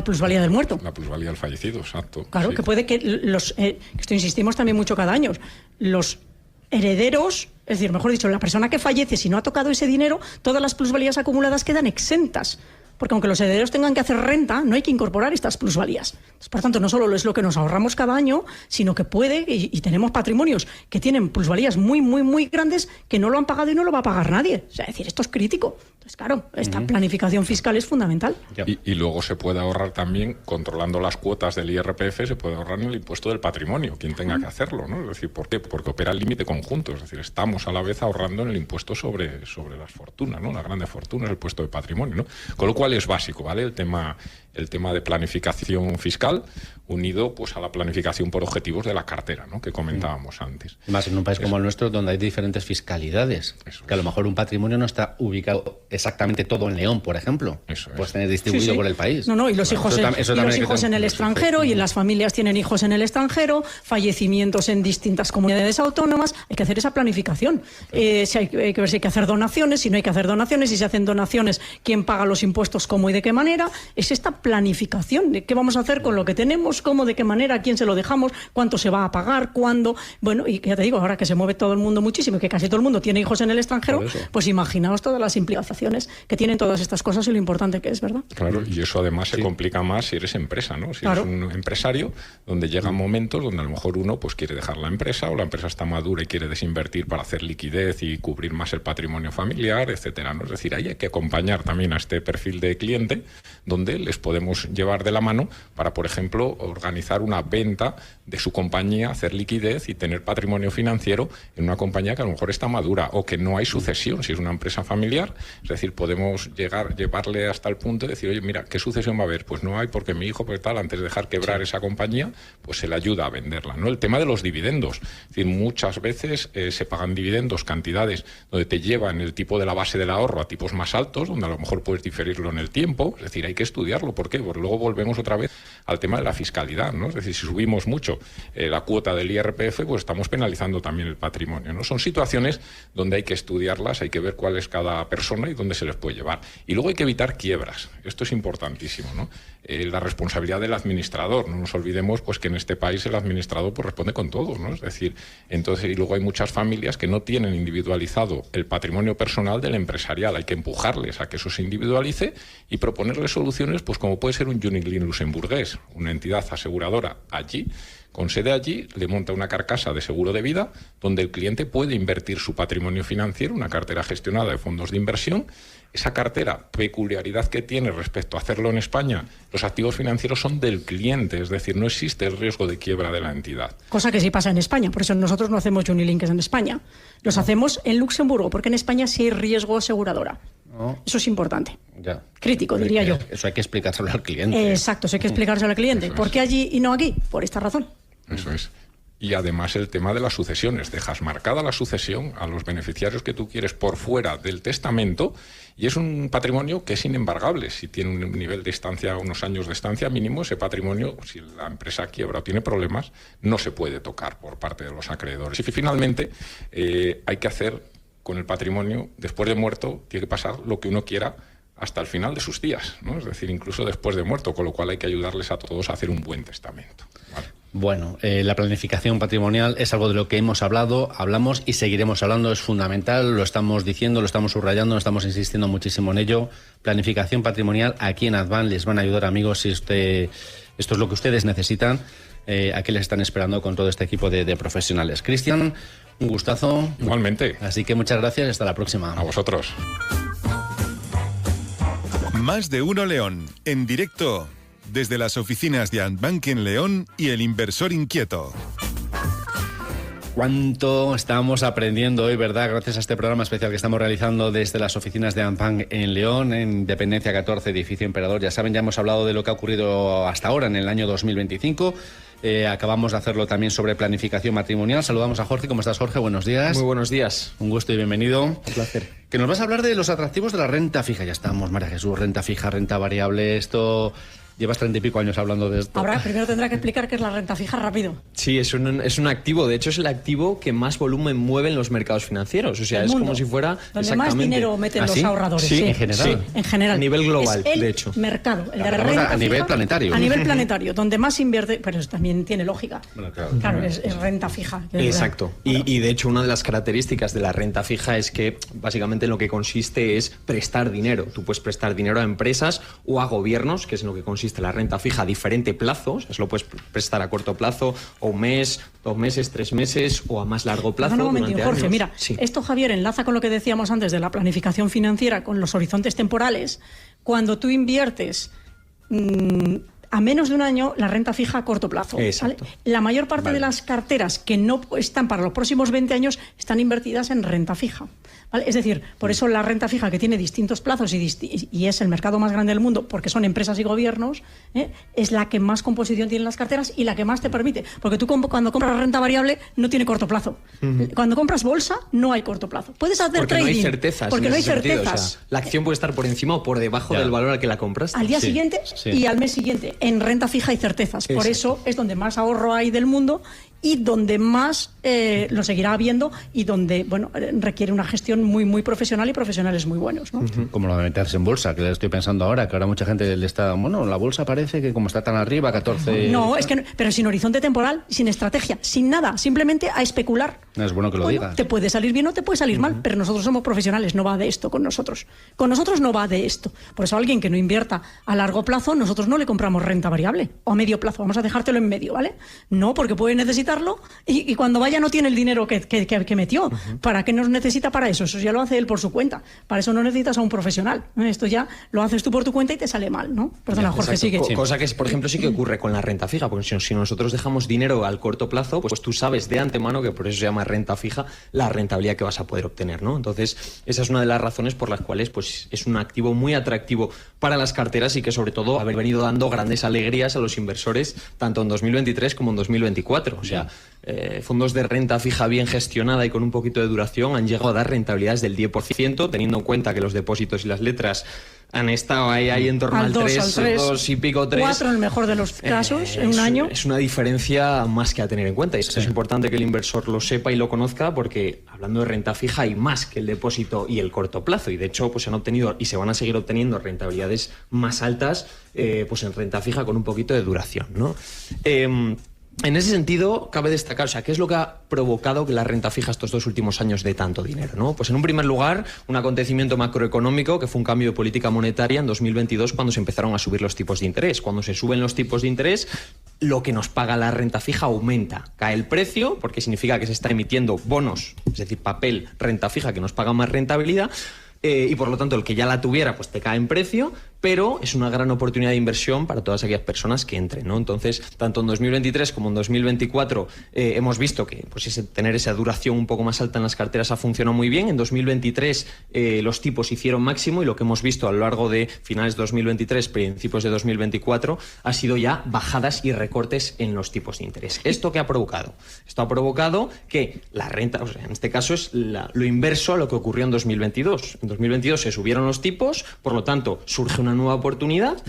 plusvalía del muerto. La plusvalía del fallecido, exacto. Claro, sí. Que puede que esto insistimos también mucho cada año, los herederos, es decir, mejor dicho, la persona que fallece, si no ha tocado ese dinero, todas las plusvalías acumuladas quedan exentas. Porque aunque los herederos tengan que hacer renta, no hay que incorporar estas plusvalías. Entonces, por tanto, no solo es lo que nos ahorramos cada año, sino que puede, y tenemos patrimonios que tienen plusvalías muy, muy, muy grandes que no lo han pagado y no lo va a pagar nadie. O sea, es decir, esto es crítico. Entonces, claro, esta planificación fiscal es fundamental. Y luego se puede ahorrar también, controlando las cuotas del IRPF, se puede ahorrar en el impuesto del patrimonio, quien tenga que hacerlo, ¿no? Es decir, ¿por qué? Porque opera el límite conjunto. Es decir, estamos a la vez ahorrando en el impuesto sobre las fortunas, ¿no? Las grandes fortunas, el impuesto de patrimonio, ¿no? Con lo cual es básico, ¿vale? El tema de planificación fiscal unido pues a la planificación por objetivos de la cartera, ¿no? Que comentábamos antes. Más en un país como el nuestro, donde hay diferentes fiscalidades, que a lo mejor un patrimonio no está ubicado exactamente todo en León, por ejemplo. Puedes tener distribuido por el país. No, y los hijos, en el extranjero, y en las familias tienen hijos en el extranjero, fallecimientos en distintas comunidades autónomas. Hay que hacer esa planificación. Si hay que ver si hay que hacer donaciones, si no hay que hacer donaciones, si se hacen donaciones, quién paga los impuestos, cómo y de qué manera. Es esta planificación de qué vamos a hacer con lo que tenemos, cómo, de qué manera, a quién se lo dejamos, cuánto se va a pagar, cuándo. Bueno, y ya te digo, ahora que se mueve todo el mundo muchísimo y que casi todo el mundo tiene hijos en el extranjero, pues imaginaos todas las implicaciones que tienen todas estas cosas y lo importante que es, ¿verdad? Claro, y eso además se complica más si eres empresa, ¿no? Si eres un empresario, donde llegan momentos donde a lo mejor uno pues quiere dejar la empresa, o la empresa está madura y quiere desinvertir para hacer liquidez y cubrir más el patrimonio familiar, etcétera, ¿no? Es decir, ahí hay que acompañar también a este perfil de cliente, donde les podemos llevar de la mano para, por ejemplo, organizar una venta de su compañía, hacer liquidez y tener patrimonio financiero en una compañía que a lo mejor está madura o que no hay sucesión, si es una empresa familiar. Es decir, podemos llevarle hasta el punto de decir, oye, mira, ¿qué sucesión va a haber? Pues no hay, porque mi hijo, pues tal, antes de dejar quebrar esa compañía, pues se le ayuda a venderla, ¿no? El tema de los dividendos. Es decir, muchas veces se pagan dividendos, cantidades, donde te llevan el tipo de la base del ahorro a tipos más altos, donde a lo mejor puedes diferirlo en el tiempo. Es decir, hay que estudiarlo. ¿Por qué? Porque luego volvemos otra vez al tema de la fiscalidad, ¿no? Es decir, si subimos mucho la cuota del IRPF, pues estamos penalizando también el patrimonio, ¿no? Son situaciones donde hay que estudiarlas, hay que ver cuál es cada persona y dónde se les puede llevar. Y luego hay que evitar quiebras. Esto es importantísimo, ¿no? La responsabilidad del administrador. No nos olvidemos pues que en este país el administrador pues responde con todo, ¿no? Es decir, entonces, y luego hay muchas familias que no tienen individualizado el patrimonio personal del empresarial. Hay que empujarles a que eso se individualice y proponerles soluciones, pues como puede ser un Unit-Link luxemburgués, una entidad aseguradora allí, con sede allí, le monta una carcasa de seguro de vida donde el cliente puede invertir su patrimonio financiero, una cartera gestionada de fondos de inversión. Esa cartera, peculiaridad que tiene respecto a hacerlo en España, los activos financieros son del cliente, es decir, no existe el riesgo de quiebra de la entidad. Cosa que sí pasa en España, por eso nosotros no hacemos Unilinks en España, los hacemos en Luxemburgo, porque en España sí hay riesgo aseguradora. Eso es importante. Ya. Crítico, diría yo. Eso hay que explicárselo al cliente. Exacto, eso hay que explicárselo al cliente. ¿Por qué allí y no aquí? Por esta razón. Eso es. Y además el tema de las sucesiones. Dejas marcada la sucesión a los beneficiarios que tú quieres por fuera del testamento y es un patrimonio que es inembargable. Si tiene un nivel de estancia, unos años de estancia mínimo, ese patrimonio, si la empresa quiebra o tiene problemas, no se puede tocar por parte de los acreedores. Y finalmente hay que hacer con el patrimonio, después de muerto, tiene que pasar lo que uno quiera hasta el final de sus días, ¿no? Es decir, incluso después de muerto, con lo cual hay que ayudarles a todos a hacer un buen testamento, ¿vale? Bueno, la planificación patrimonial es algo de lo que hemos hablado, hablamos y seguiremos hablando, es fundamental, lo estamos diciendo, lo estamos subrayando, estamos insistiendo muchísimo en ello. Planificación patrimonial aquí en Advan les van a ayudar, amigos, si usted Esto es lo que ustedes necesitan. ¿A qué les están esperando con todo este equipo de profesionales? Cristian, un gustazo. Igualmente. Así que muchas gracias y hasta la próxima. A vosotros. Más de uno León, en directo desde las oficinas de Andbank en León y El Inversor Inquieto. Cuánto estamos aprendiendo hoy, ¿verdad? Gracias a este programa especial que estamos realizando desde las oficinas de Andbank en León, en Dependencia 14, edificio Emperador. Ya saben, ya hemos hablado de lo que ha ocurrido hasta ahora en el año 2025. Acabamos de hacerlo también sobre planificación matrimonial. Saludamos a Jorge. ¿Cómo estás, Jorge? Buenos días. Muy buenos días. Un gusto y bienvenido. Un placer. Que nos vas a hablar de los atractivos de la renta fija. Ya estamos, María Jesús, renta fija, renta variable. Esto... Llevas 30 y pico años hablando de esto. Ahora primero tendrá que explicar qué es la renta fija rápido. Sí, es un activo. De hecho, es el activo que más volumen mueve en los mercados financieros. O sea, es como si fuera... Donde más dinero meten los ahorradores. Sí, en general. Sí, en general. A nivel global, es el de hecho. mercado. El de renta a nivel fija, planetario. A nivel planetario. Donde más invierte... Pero eso también tiene lógica. Bueno, claro, es renta fija. Exacto. Y de hecho, una de las características de la renta fija es que básicamente en lo que consiste es prestar dinero. Tú puedes prestar dinero a empresas o a gobiernos, que es en lo que consiste la renta fija, a diferente plazo. O sea, se lo puedes prestar a corto plazo, o un mes, 2 meses, 3 meses, o a más largo plazo. No, un momento, Jorge, años. mira, Sí. Esto, Javier, enlaza con lo que decíamos antes de la planificación financiera, con los horizontes temporales. Cuando tú inviertes a menos de un año, la renta fija a corto plazo. Exacto. ¿Vale? La mayor parte de las carteras que no están para los próximos 20 años están invertidas en renta fija. ¿Vale? Es decir, por eso la renta fija, que tiene distintos plazos y es el mercado más grande del mundo, porque son empresas y gobiernos, es la que más composición tiene en las carteras y la que más te permite. Porque tú cuando compras renta variable no tiene corto plazo. Cuando compras bolsa no hay corto plazo. Puedes hacer porque trading. No hay certezas. Porque no hay sentido. certezas. O sea, la acción puede estar por encima o por debajo del valor al que la compras. Al día siguiente y al mes siguiente. En renta fija hay certezas. Exacto. Por eso es donde más ahorro hay del mundo y donde más lo seguirá habiendo y donde, bueno, requiere una gestión muy, muy profesional y profesionales muy buenos, ¿no? Como lo de meterse en bolsa, que le estoy pensando ahora, que ahora mucha gente le está... Bueno, la bolsa parece que como está tan arriba, 14... No, es que no, pero sin horizonte temporal, sin estrategia, sin nada, simplemente a especular. No es bueno que lo digas. Te puede salir bien o te puede salir mal, pero nosotros somos profesionales, no va de esto con nosotros. Con nosotros no va de esto. Por eso a alguien que no invierta a largo plazo, nosotros no le compramos renta variable o a medio plazo, vamos a dejártelo en medio, ¿vale? No, porque puede necesitarlo y cuando vaya no tiene el dinero que metió. ¿Para qué nos necesita para eso? Eso ya lo hace él por su cuenta. Para eso no necesitas a un profesional. Esto ya lo haces tú por tu cuenta y te sale mal, ¿no? Perdona, Jorge, sigue. Cosa que, por ejemplo, sí que ocurre con la renta fija, porque si nosotros dejamos dinero al corto plazo, pues tú sabes de antemano, que por eso se llama renta fija, la rentabilidad que vas a poder obtener, ¿no? Entonces, esa es una de las razones por las cuales pues, es un activo muy atractivo para las carteras y que, sobre todo, ha venido dando grandes alegrías a los inversores, tanto en 2023 como en 2024. O sea, fondos de renta fija bien gestionada y con un poquito de duración han llegado a dar rentabilidades del 10%, teniendo en cuenta que los depósitos y las letras han estado ahí en torno al 3, 2 y pico, 3. 4 en el mejor de los casos, en un año. Es una diferencia más que a tener en cuenta. Y esto es importante que el inversor lo sepa y lo conozca, porque hablando de renta fija hay más que el depósito y el corto plazo. Y de hecho pues se han obtenido y se van a seguir obteniendo rentabilidades más altas pues en renta fija con un poquito de duración, ¿no? En ese sentido, cabe destacar, o sea, ¿qué es lo que ha provocado que la renta fija estos 2 últimos años dé tanto dinero, ¿no? Pues en un primer lugar, un acontecimiento macroeconómico que fue un cambio de política monetaria en 2022 cuando se empezaron a subir los tipos de interés. Cuando se suben los tipos de interés, lo que nos paga la renta fija aumenta. Cae el precio, porque significa que se está emitiendo bonos, es decir, papel, renta fija, que nos paga más rentabilidad. Y por lo tanto el que ya la tuviera pues te cae en precio, pero es una gran oportunidad de inversión para todas aquellas personas que entren, ¿no? Entonces, tanto en 2023 como en 2024 hemos visto que pues tener esa duración un poco más alta en las carteras ha funcionado muy bien. En 2023 los tipos hicieron máximo y lo que hemos visto a lo largo de finales de 2023, principios de 2024, ha sido ya bajadas y recortes en los tipos de interés. ¿Esto qué ha provocado? Esto ha provocado que la renta, o sea, en este caso es lo inverso a lo que ocurrió en 2022. En 2022 se subieron los tipos, por lo tanto surge una nueva oportunidad.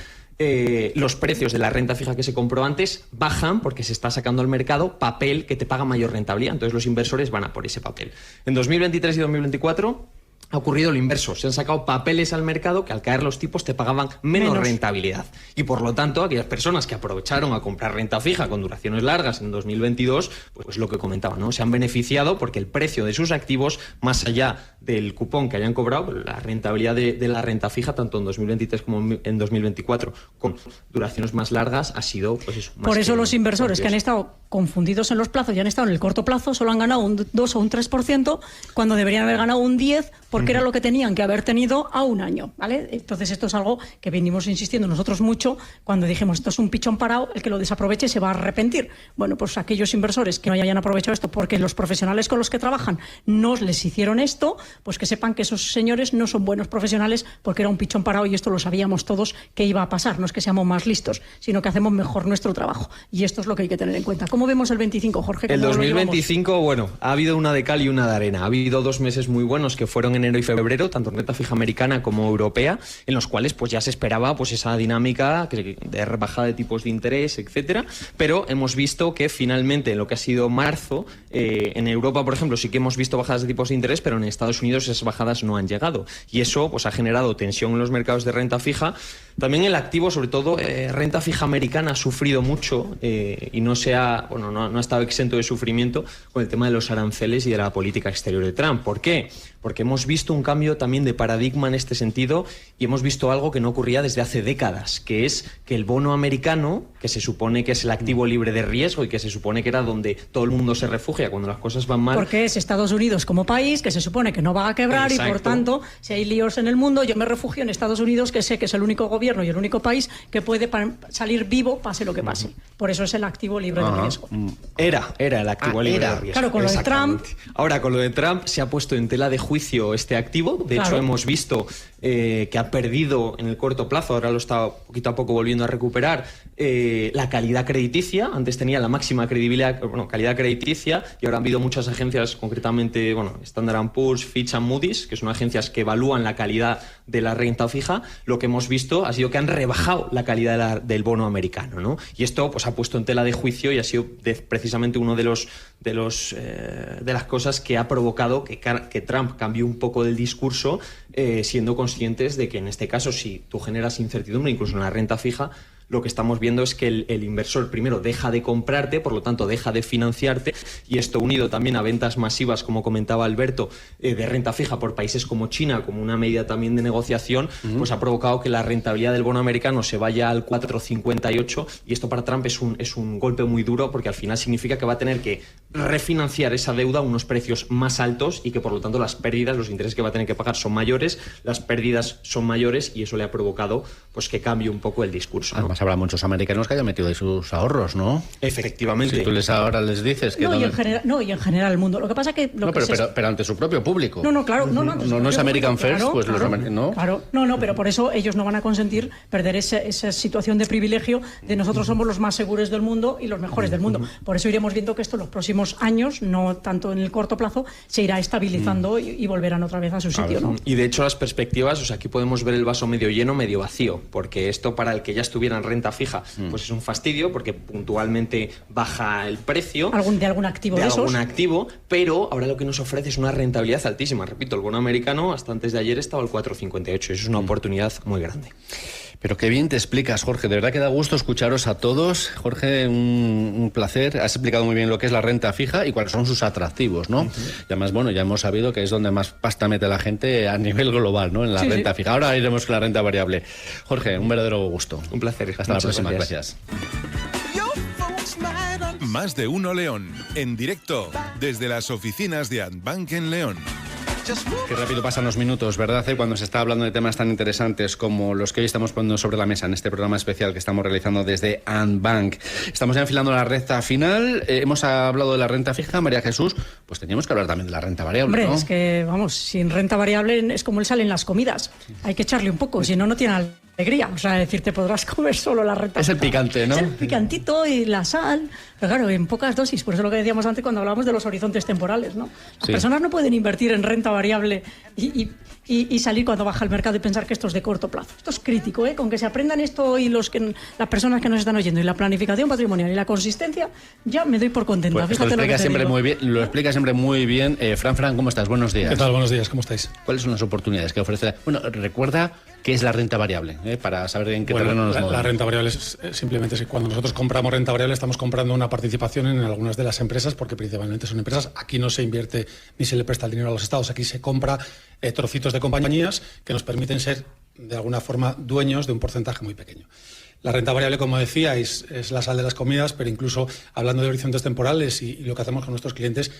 Los precios de la renta fija que se compró antes bajan porque se está sacando al mercado papel que te paga mayor rentabilidad. Entonces los inversores van a por ese papel. En 2023 y 2024 ha ocurrido lo inverso. Se han sacado papeles al mercado que al caer los tipos te pagaban menos rentabilidad. Y por lo tanto, aquellas personas que aprovecharon a comprar renta fija con duraciones largas en 2022, pues lo que comentaba, ¿no? Se han beneficiado porque el precio de sus activos, más allá del cupón que hayan cobrado, la rentabilidad de la renta fija, tanto en 2023 como en 2024, con duraciones más largas, ha sido, pues eso. Por eso los inversores que han estado confundidos en los plazos y han estado en el corto plazo solo han ganado un 2 o un 3% cuando deberían haber ganado un 10% porque era lo que tenían que haber tenido a un año, ¿vale? Entonces esto es algo que venimos insistiendo nosotros mucho cuando dijimos esto es un pichón parado, el que lo desaproveche se va a arrepentir. Bueno, pues aquellos inversores que no hayan aprovechado esto porque los profesionales con los que trabajan no les hicieron esto, pues que sepan que esos señores no son buenos profesionales porque era un pichón parado y esto lo sabíamos todos que iba a pasar. No es que seamos más listos, sino que hacemos mejor nuestro trabajo. Y esto es lo que hay que tener en cuenta. ¿Cómo vemos el 25, Jorge? El 2025, bueno, ha habido una de cal y una de arena. Ha habido 2 meses muy buenos que fueron enero y febrero, tanto en renta fija americana como europea, en los cuales pues ya se esperaba pues esa dinámica de rebajada de tipos de interés, etcétera. Pero hemos visto que finalmente en lo que ha sido marzo, en Europa, por ejemplo, sí que hemos visto bajadas de tipos de interés, pero en Estados Unidos esas bajadas no han llegado. Y eso pues ha generado tensión en los mercados de renta fija. También el activo, sobre todo renta fija americana, ha sufrido mucho y no ha estado exento de sufrimiento con el tema de los aranceles y de la política exterior de Trump. ¿Por qué? Porque hemos visto un cambio también de paradigma en este sentido y hemos visto algo que no ocurría desde hace décadas, que es que el bono americano, que se supone que es el activo libre de riesgo y que se supone que era donde todo el mundo se refugia cuando las cosas van mal. Porque es Estados Unidos como país, que se supone que no va a quebrar. Exacto. Y por tanto, si hay líos en el mundo, yo me refugio en Estados Unidos, que sé que es el único gobierno y el único país que puede salir vivo pase lo que pase. Por eso es el activo libre de riesgo. Era el activo libre de riesgo. Claro, con lo de Trump. Ahora, con lo de Trump se ha puesto en tela de juicio este activo. De hecho, hemos visto que ha perdido en el corto plazo, ahora lo está poquito a poco volviendo a recuperar, la calidad crediticia. Antes tenía la máxima calidad crediticia y ahora han habido muchas agencias, concretamente Standard & Poor's, Fitch and Moody's, que son agencias que evalúan la calidad de la renta fija. Lo que hemos visto ha sido que han rebajado la calidad del bono americano, ¿no? Y esto pues ha puesto en tela de juicio y ha sido precisamente uno de las cosas que ha provocado que Trump cambió un poco del discurso, siendo conscientes de que en este caso, si tú generas incertidumbre incluso en la renta fija, lo que estamos viendo es que el inversor primero deja de comprarte, por lo tanto deja de financiarte, y esto unido también a ventas masivas, como comentaba Alberto, de renta fija por países como China, como una medida también de negociación, pues ha provocado que la rentabilidad del bono americano se vaya al 4,58, y esto para Trump es un golpe muy duro, porque al final significa que va a tener que refinanciar esa deuda a unos precios más altos y que por lo tanto las pérdidas, los intereses que va a tener que pagar son mayores, las pérdidas son mayores, y eso le ha provocado pues que cambie un poco el discurso, ¿no? Además habrá muchos americanos que hayan metido ahí sus ahorros, ¿no? Efectivamente. Si tú ahora les dices que... y en general el mundo. Lo que pasa que... pero ante su propio público. No es American First, claro, pues claro, los americanos... Claro, pero por eso ellos no van a consentir perder esa situación de privilegio de nosotros somos los más seguros del mundo y los mejores del mundo. Por eso iremos viendo que esto en los próximos años, no tanto en el corto plazo, se irá estabilizando y volverán otra vez a su sitio, ¿no? Y de hecho las perspectivas, aquí podemos ver el vaso medio lleno, medio vacío, porque esto para el que ya estuviera en renta fija, pues es un fastidio, porque puntualmente baja el precio de algún activo de esos. Pero ahora lo que nos ofrece es una rentabilidad altísima. Repito, el bono americano hasta antes de ayer estaba al 4,58, eso es una oportunidad muy grande. Pero qué bien te explicas, Jorge. De verdad que da gusto escucharos a todos. Jorge, un placer. Has explicado muy bien lo que es la renta fija y cuáles son sus atractivos, ¿no? Y además, ya hemos sabido que es donde más pasta mete la gente a nivel global, ¿no? En la renta fija. Ahora iremos con la renta variable. Jorge, un verdadero gusto. Un placer. Hasta la próxima. Gracias. Más de Uno León, en directo desde las oficinas de Adbank en León. Qué rápido pasan los minutos, ¿verdad? Cuando se está hablando de temas tan interesantes como los que hoy estamos poniendo sobre la mesa en este programa especial que estamos realizando desde Adbank. Estamos ya enfilando la recta final. Hemos hablado de la renta fija, María Jesús. Pues teníamos que hablar también de la renta variable, Hombre, ¿no? es que, sin renta variable es como el sal en las comidas. Hay que echarle un poco, si no, no tiene alegría, o sea, decir, te podrás comer solo la renta. Es el picante, ¿no? Es el picantito y la sal, pero claro, en pocas dosis, por eso lo que decíamos antes cuando hablábamos de los horizontes temporales, ¿no? Las personas no pueden invertir en renta variable y salir cuando baja el mercado y pensar que esto es de corto plazo. Esto es crítico, ¿eh? Con que se aprendan esto y las personas que nos están oyendo, y la planificación patrimonial y la consistencia, ya me doy por contenta. Pues lo explica siempre muy bien. Fran, ¿cómo estás? Buenos días. ¿Qué tal? Buenos días, ¿cómo estáis? ¿Cuáles son las oportunidades que ofrece? Bueno, recuerda qué es la renta variable, para saber en qué terreno nos movemos. La renta variable es simplemente cuando nosotros compramos renta variable estamos comprando una participación en algunas de las empresas, porque principalmente son empresas. Aquí no se invierte ni se le presta el dinero a los estados, aquí se compra trocitos de compañías que nos permiten ser de alguna forma dueños de un porcentaje muy pequeño. La renta variable, como decíais, es la sal de las comidas, pero incluso hablando de horizontes temporales y lo que hacemos con nuestros clientes,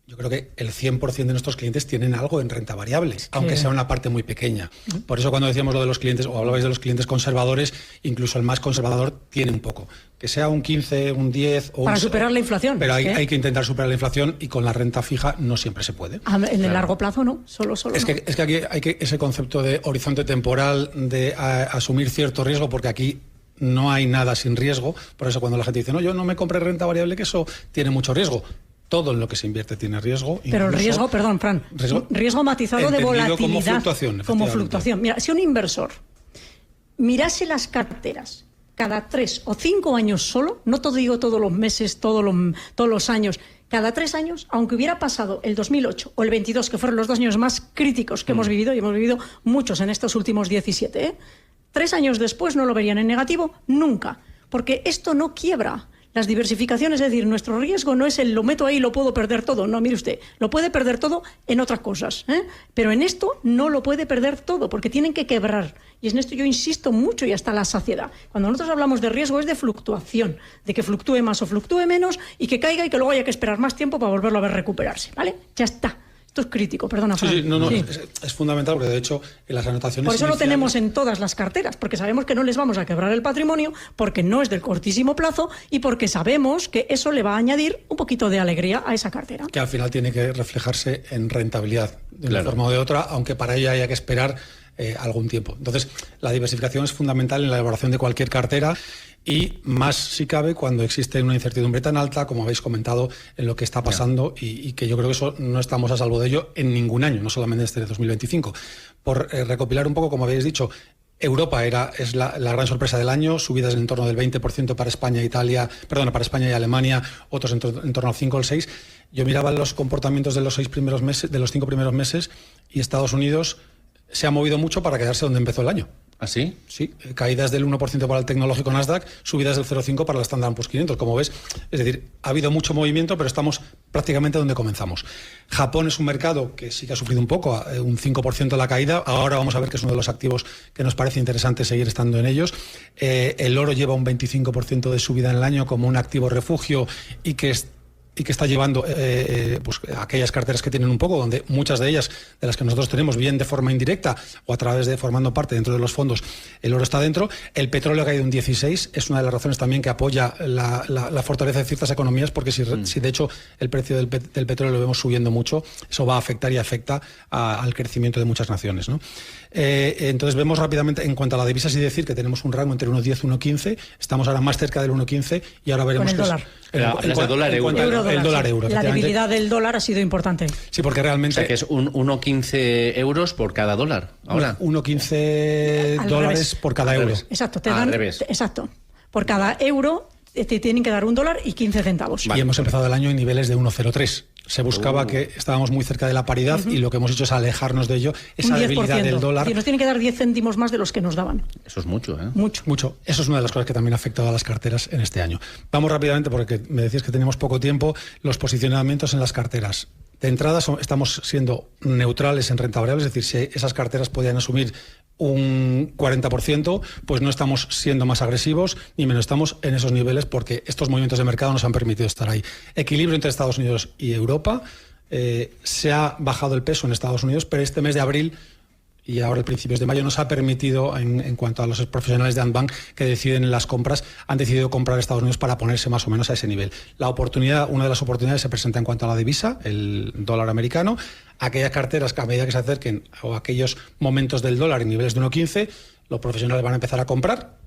yo creo que el 100% de nuestros clientes tienen algo en renta variable, aunque sea una parte muy pequeña. Por eso cuando decíamos lo de los clientes, o hablabais de los clientes conservadores, incluso el más conservador tiene un poco. Que sea un 15, un 10 o para superar la inflación. Pero hay que intentar superar la inflación, y con la renta fija no siempre se puede. En el largo plazo no, solo es que aquí hay que ese concepto de horizonte temporal, de asumir cierto riesgo, porque aquí no hay nada sin riesgo. Por eso cuando la gente dice, no, yo no me compré renta variable, que eso tiene mucho riesgo. Todo en lo que se invierte tiene riesgo. Pero el riesgo, perdón, Fran, riesgo matizado de volatilidad. Como fluctuación. Mira, si un inversor mirase las carteras cada 3 o 5 años solo, no te digo todos los meses, todos los años, cada 3 años, aunque hubiera pasado el 2008 o el 22, que fueron los 2 años más críticos que hemos vivido, y hemos vivido muchos en estos últimos 17, 3 años después no lo verían en negativo nunca, porque esto no quiebra. Las diversificaciones, es decir, nuestro riesgo no es lo meto ahí y lo puedo perder todo. No, mire usted, lo puede perder todo en otras cosas, pero en esto no lo puede perder todo, porque tienen que quebrar. Y en esto yo insisto mucho y hasta la saciedad. Cuando nosotros hablamos de riesgo es de fluctuación, de que fluctúe más o fluctúe menos y que caiga y que luego haya que esperar más tiempo para volverlo a ver recuperarse, ¿vale? Ya está. Esto es crítico, perdona, Fran. Sí. Es fundamental, porque de hecho en las anotaciones por eso lo tenemos en todas las carteras, porque sabemos que no les vamos a quebrar el patrimonio, porque no es del cortísimo plazo y porque sabemos que eso le va a añadir un poquito de alegría a esa cartera. Que al final tiene que reflejarse en rentabilidad, de una forma o de otra, aunque para ello haya que esperar algún tiempo. Entonces, la diversificación es fundamental en la elaboración de cualquier cartera, y más si cabe cuando existe una incertidumbre tan alta, como habéis comentado, en lo que está pasando, y que yo creo que eso no estamos a salvo de ello en ningún año, no solamente este de 2025. Por recopilar un poco, como habéis dicho, Europa es la gran sorpresa del año, subidas en torno del 20% para España y Alemania, otros en torno al 5 o el 6. Yo miraba los comportamientos de los 5 primeros meses, y Estados Unidos se ha movido mucho para quedarse donde empezó el año. ¿Ah, sí? Sí, caídas del 1% para el tecnológico Nasdaq, subidas del 0,5% para el Standard & Poor's 500, como ves. Es decir, ha habido mucho movimiento, pero estamos prácticamente donde comenzamos. Japón es un mercado que sí que ha sufrido un poco, un 5% la caída. Ahora vamos a ver que es uno de los activos que nos parece interesante seguir estando en ellos. El oro lleva un 25% de subida en el año como un activo refugio, y que está llevando pues aquellas carteras que tienen un poco, donde muchas de ellas, de las que nosotros tenemos, bien de forma indirecta o a través de formando parte dentro de los fondos, el oro está dentro. El petróleo ha caído un 16%, es una de las razones también que apoya la fortaleza de ciertas economías, porque si de hecho el precio del petróleo lo vemos subiendo mucho, eso va a afectar y afecta al crecimiento de muchas naciones, ¿no? Entonces vemos rápidamente, en cuanto a la divisa, sí decir que tenemos un rango entre 1,10 y 1,15, estamos ahora más cerca del 1,15, y ahora veremos con el dólar. El dólar euro. La debilidad del dólar ha sido importante. Sí, porque realmente... O sea, que es 1,15 euros por cada dólar, ahora. 1,15 dólares por cada euro. Exacto, exacto. Por cada euro te tienen que dar $1 y 15 centavos. Y hemos empezado el año en niveles de 1,03. Se buscaba que estábamos muy cerca de la paridad, y lo que hemos hecho es alejarnos de ello, esa debilidad del dólar. Y nos tienen que dar 10 céntimos más de los que nos daban. Eso es mucho, ¿eh? Mucho. Eso es una de las cosas que también ha afectado a las carteras en este año. Vamos rápidamente, porque me decías que tenemos poco tiempo, los posicionamientos en las carteras. De entrada estamos siendo neutrales en renta variable, es decir, si esas carteras podían asumir un 40%, pues no estamos siendo más agresivos, ni menos estamos en esos niveles, porque estos movimientos de mercado nos han permitido estar ahí. Equilibrio entre Estados Unidos y Europa. Se ha bajado el peso en Estados Unidos, pero este mes de abril y ahora a principios de mayo nos ha permitido, en cuanto a los profesionales de Andbank que deciden las compras, han decidido comprar Estados Unidos para ponerse más o menos a ese nivel. Una de las oportunidades se presenta en cuanto a la divisa, el dólar americano. Aquellas carteras que a medida que se acerquen, o aquellos momentos del dólar en niveles de 1,15, los profesionales van a empezar a comprar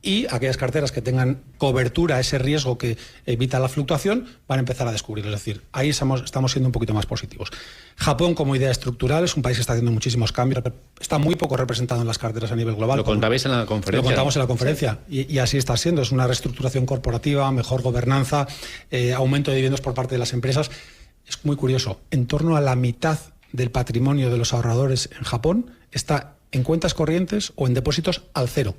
y aquellas carteras que tengan cobertura a ese riesgo que evita la fluctuación van a empezar a descubrir. Es decir, ahí estamos siendo un poquito más positivos. Japón, como idea estructural, es un país que está haciendo muchísimos cambios. Está muy poco representado en las carteras a nivel global. Lo contabais en la conferencia. Lo contamos en la conferencia. Y así está siendo. Es una reestructuración corporativa, mejor gobernanza, aumento de dividendos por parte de las empresas. Es muy curioso. En torno a la mitad del patrimonio de los ahorradores en Japón está en cuentas corrientes o en depósitos al cero.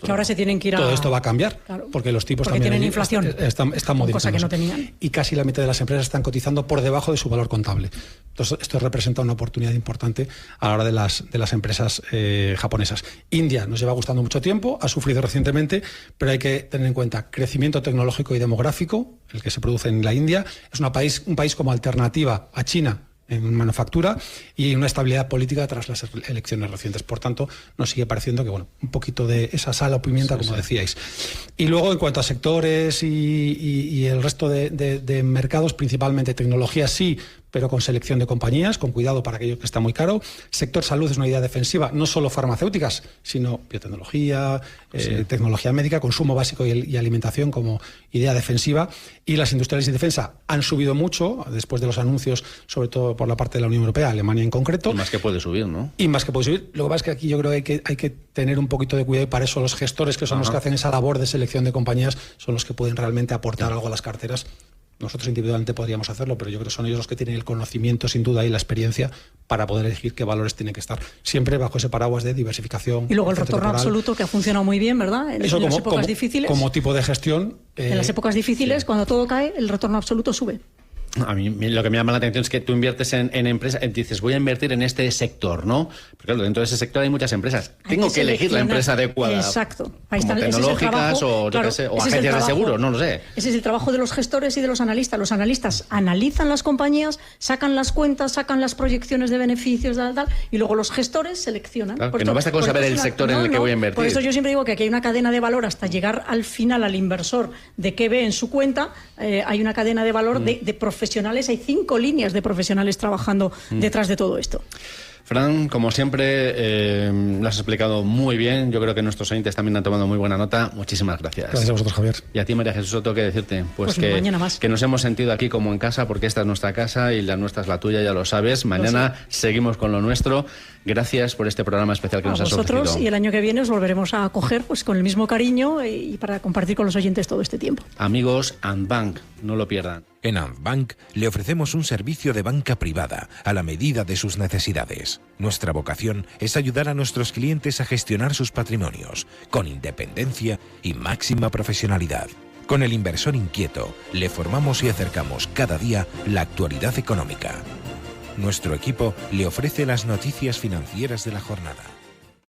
Que ahora se tienen que ir a... Todo esto va a cambiar, claro, porque los tipos también tienen inflación, están modificándose. Cosa que no tenían. Y casi la mitad de las empresas están cotizando por debajo de su valor contable. Entonces, esto representa una oportunidad importante a la hora de las empresas japonesas. India nos lleva gustando mucho tiempo, ha sufrido recientemente, pero hay que tener en cuenta crecimiento tecnológico y demográfico, el que se produce en la India. Es un país como alternativa a China en manufactura y una estabilidad política tras las elecciones recientes. Por tanto, nos sigue pareciendo que, bueno, un poquito de esa sal o pimienta, como decíais. Y luego, en cuanto a sectores y el resto de mercados, principalmente tecnología sí, pero con selección de compañías, con cuidado para aquello que está muy caro. Sector salud es una idea defensiva, no solo farmacéuticas, sino biotecnología, tecnología médica, consumo básico y alimentación como idea defensiva. Y las industriales y defensa han subido mucho después de los anuncios, sobre todo por la parte de la Unión Europea, Alemania en concreto. Y más que puede subir, ¿no? Y más que puede subir. Lo que pasa es que aquí yo creo que hay que tener un poquito de cuidado y para eso los gestores, que son los que hacen esa labor de selección de compañías, son los que pueden realmente aportar algo a las carteras. Nosotros individualmente podríamos hacerlo, pero yo creo que son ellos los que tienen el conocimiento, sin duda, y la experiencia para poder elegir qué valores tienen que estar. Siempre bajo ese paraguas de diversificación. Y luego el retorno absoluto, que ha funcionado muy bien, ¿verdad? En las épocas difíciles. Como tipo de gestión. En las épocas difíciles, cuando todo cae, el retorno absoluto sube. A mí lo que me llama la atención es que tú inviertes en empresas, dices, voy a invertir en este sector, ¿no? Pero claro, dentro de ese sector hay muchas empresas. Tengo que elegir la empresa adecuada. Exacto. Ahí como tecnológicas o, yo qué sé, o agencias de seguro, no lo sé. Ese es el trabajo de los gestores y de los analistas. Los analistas analizan las compañías, sacan las cuentas, sacan las proyecciones de beneficios, tal, y luego los gestores seleccionan. Claro, que no basta con saber el sector en el que voy a invertir. Por eso yo siempre digo que aquí hay una cadena de valor hasta llegar al final al inversor de qué ve en su cuenta. Hay una cadena de valor de profesionales, hay 5 líneas de profesionales trabajando detrás de todo esto. Fran, como siempre, lo has explicado muy bien. Yo creo que nuestros oyentes también han tomado muy buena nota. Muchísimas gracias. Gracias a vosotros, Javier. Y a ti, María Jesús, tengo que decirte pues que nos hemos sentido aquí como en casa, porque esta es nuestra casa y la nuestra es la tuya, ya lo sabes. Mañana seguimos con lo nuestro. Gracias por este programa especial que nos has ofrecido. Y el año que viene os volveremos a acoger pues con el mismo cariño y para compartir con los oyentes todo este tiempo. Amigos, Andbank, no lo pierdan. En Andbank le ofrecemos un servicio de banca privada a la medida de sus necesidades. Nuestra vocación es ayudar a nuestros clientes a gestionar sus patrimonios con independencia y máxima profesionalidad. Con el inversor inquieto le formamos y acercamos cada día la actualidad económica. Nuestro equipo le ofrece las noticias financieras de la jornada.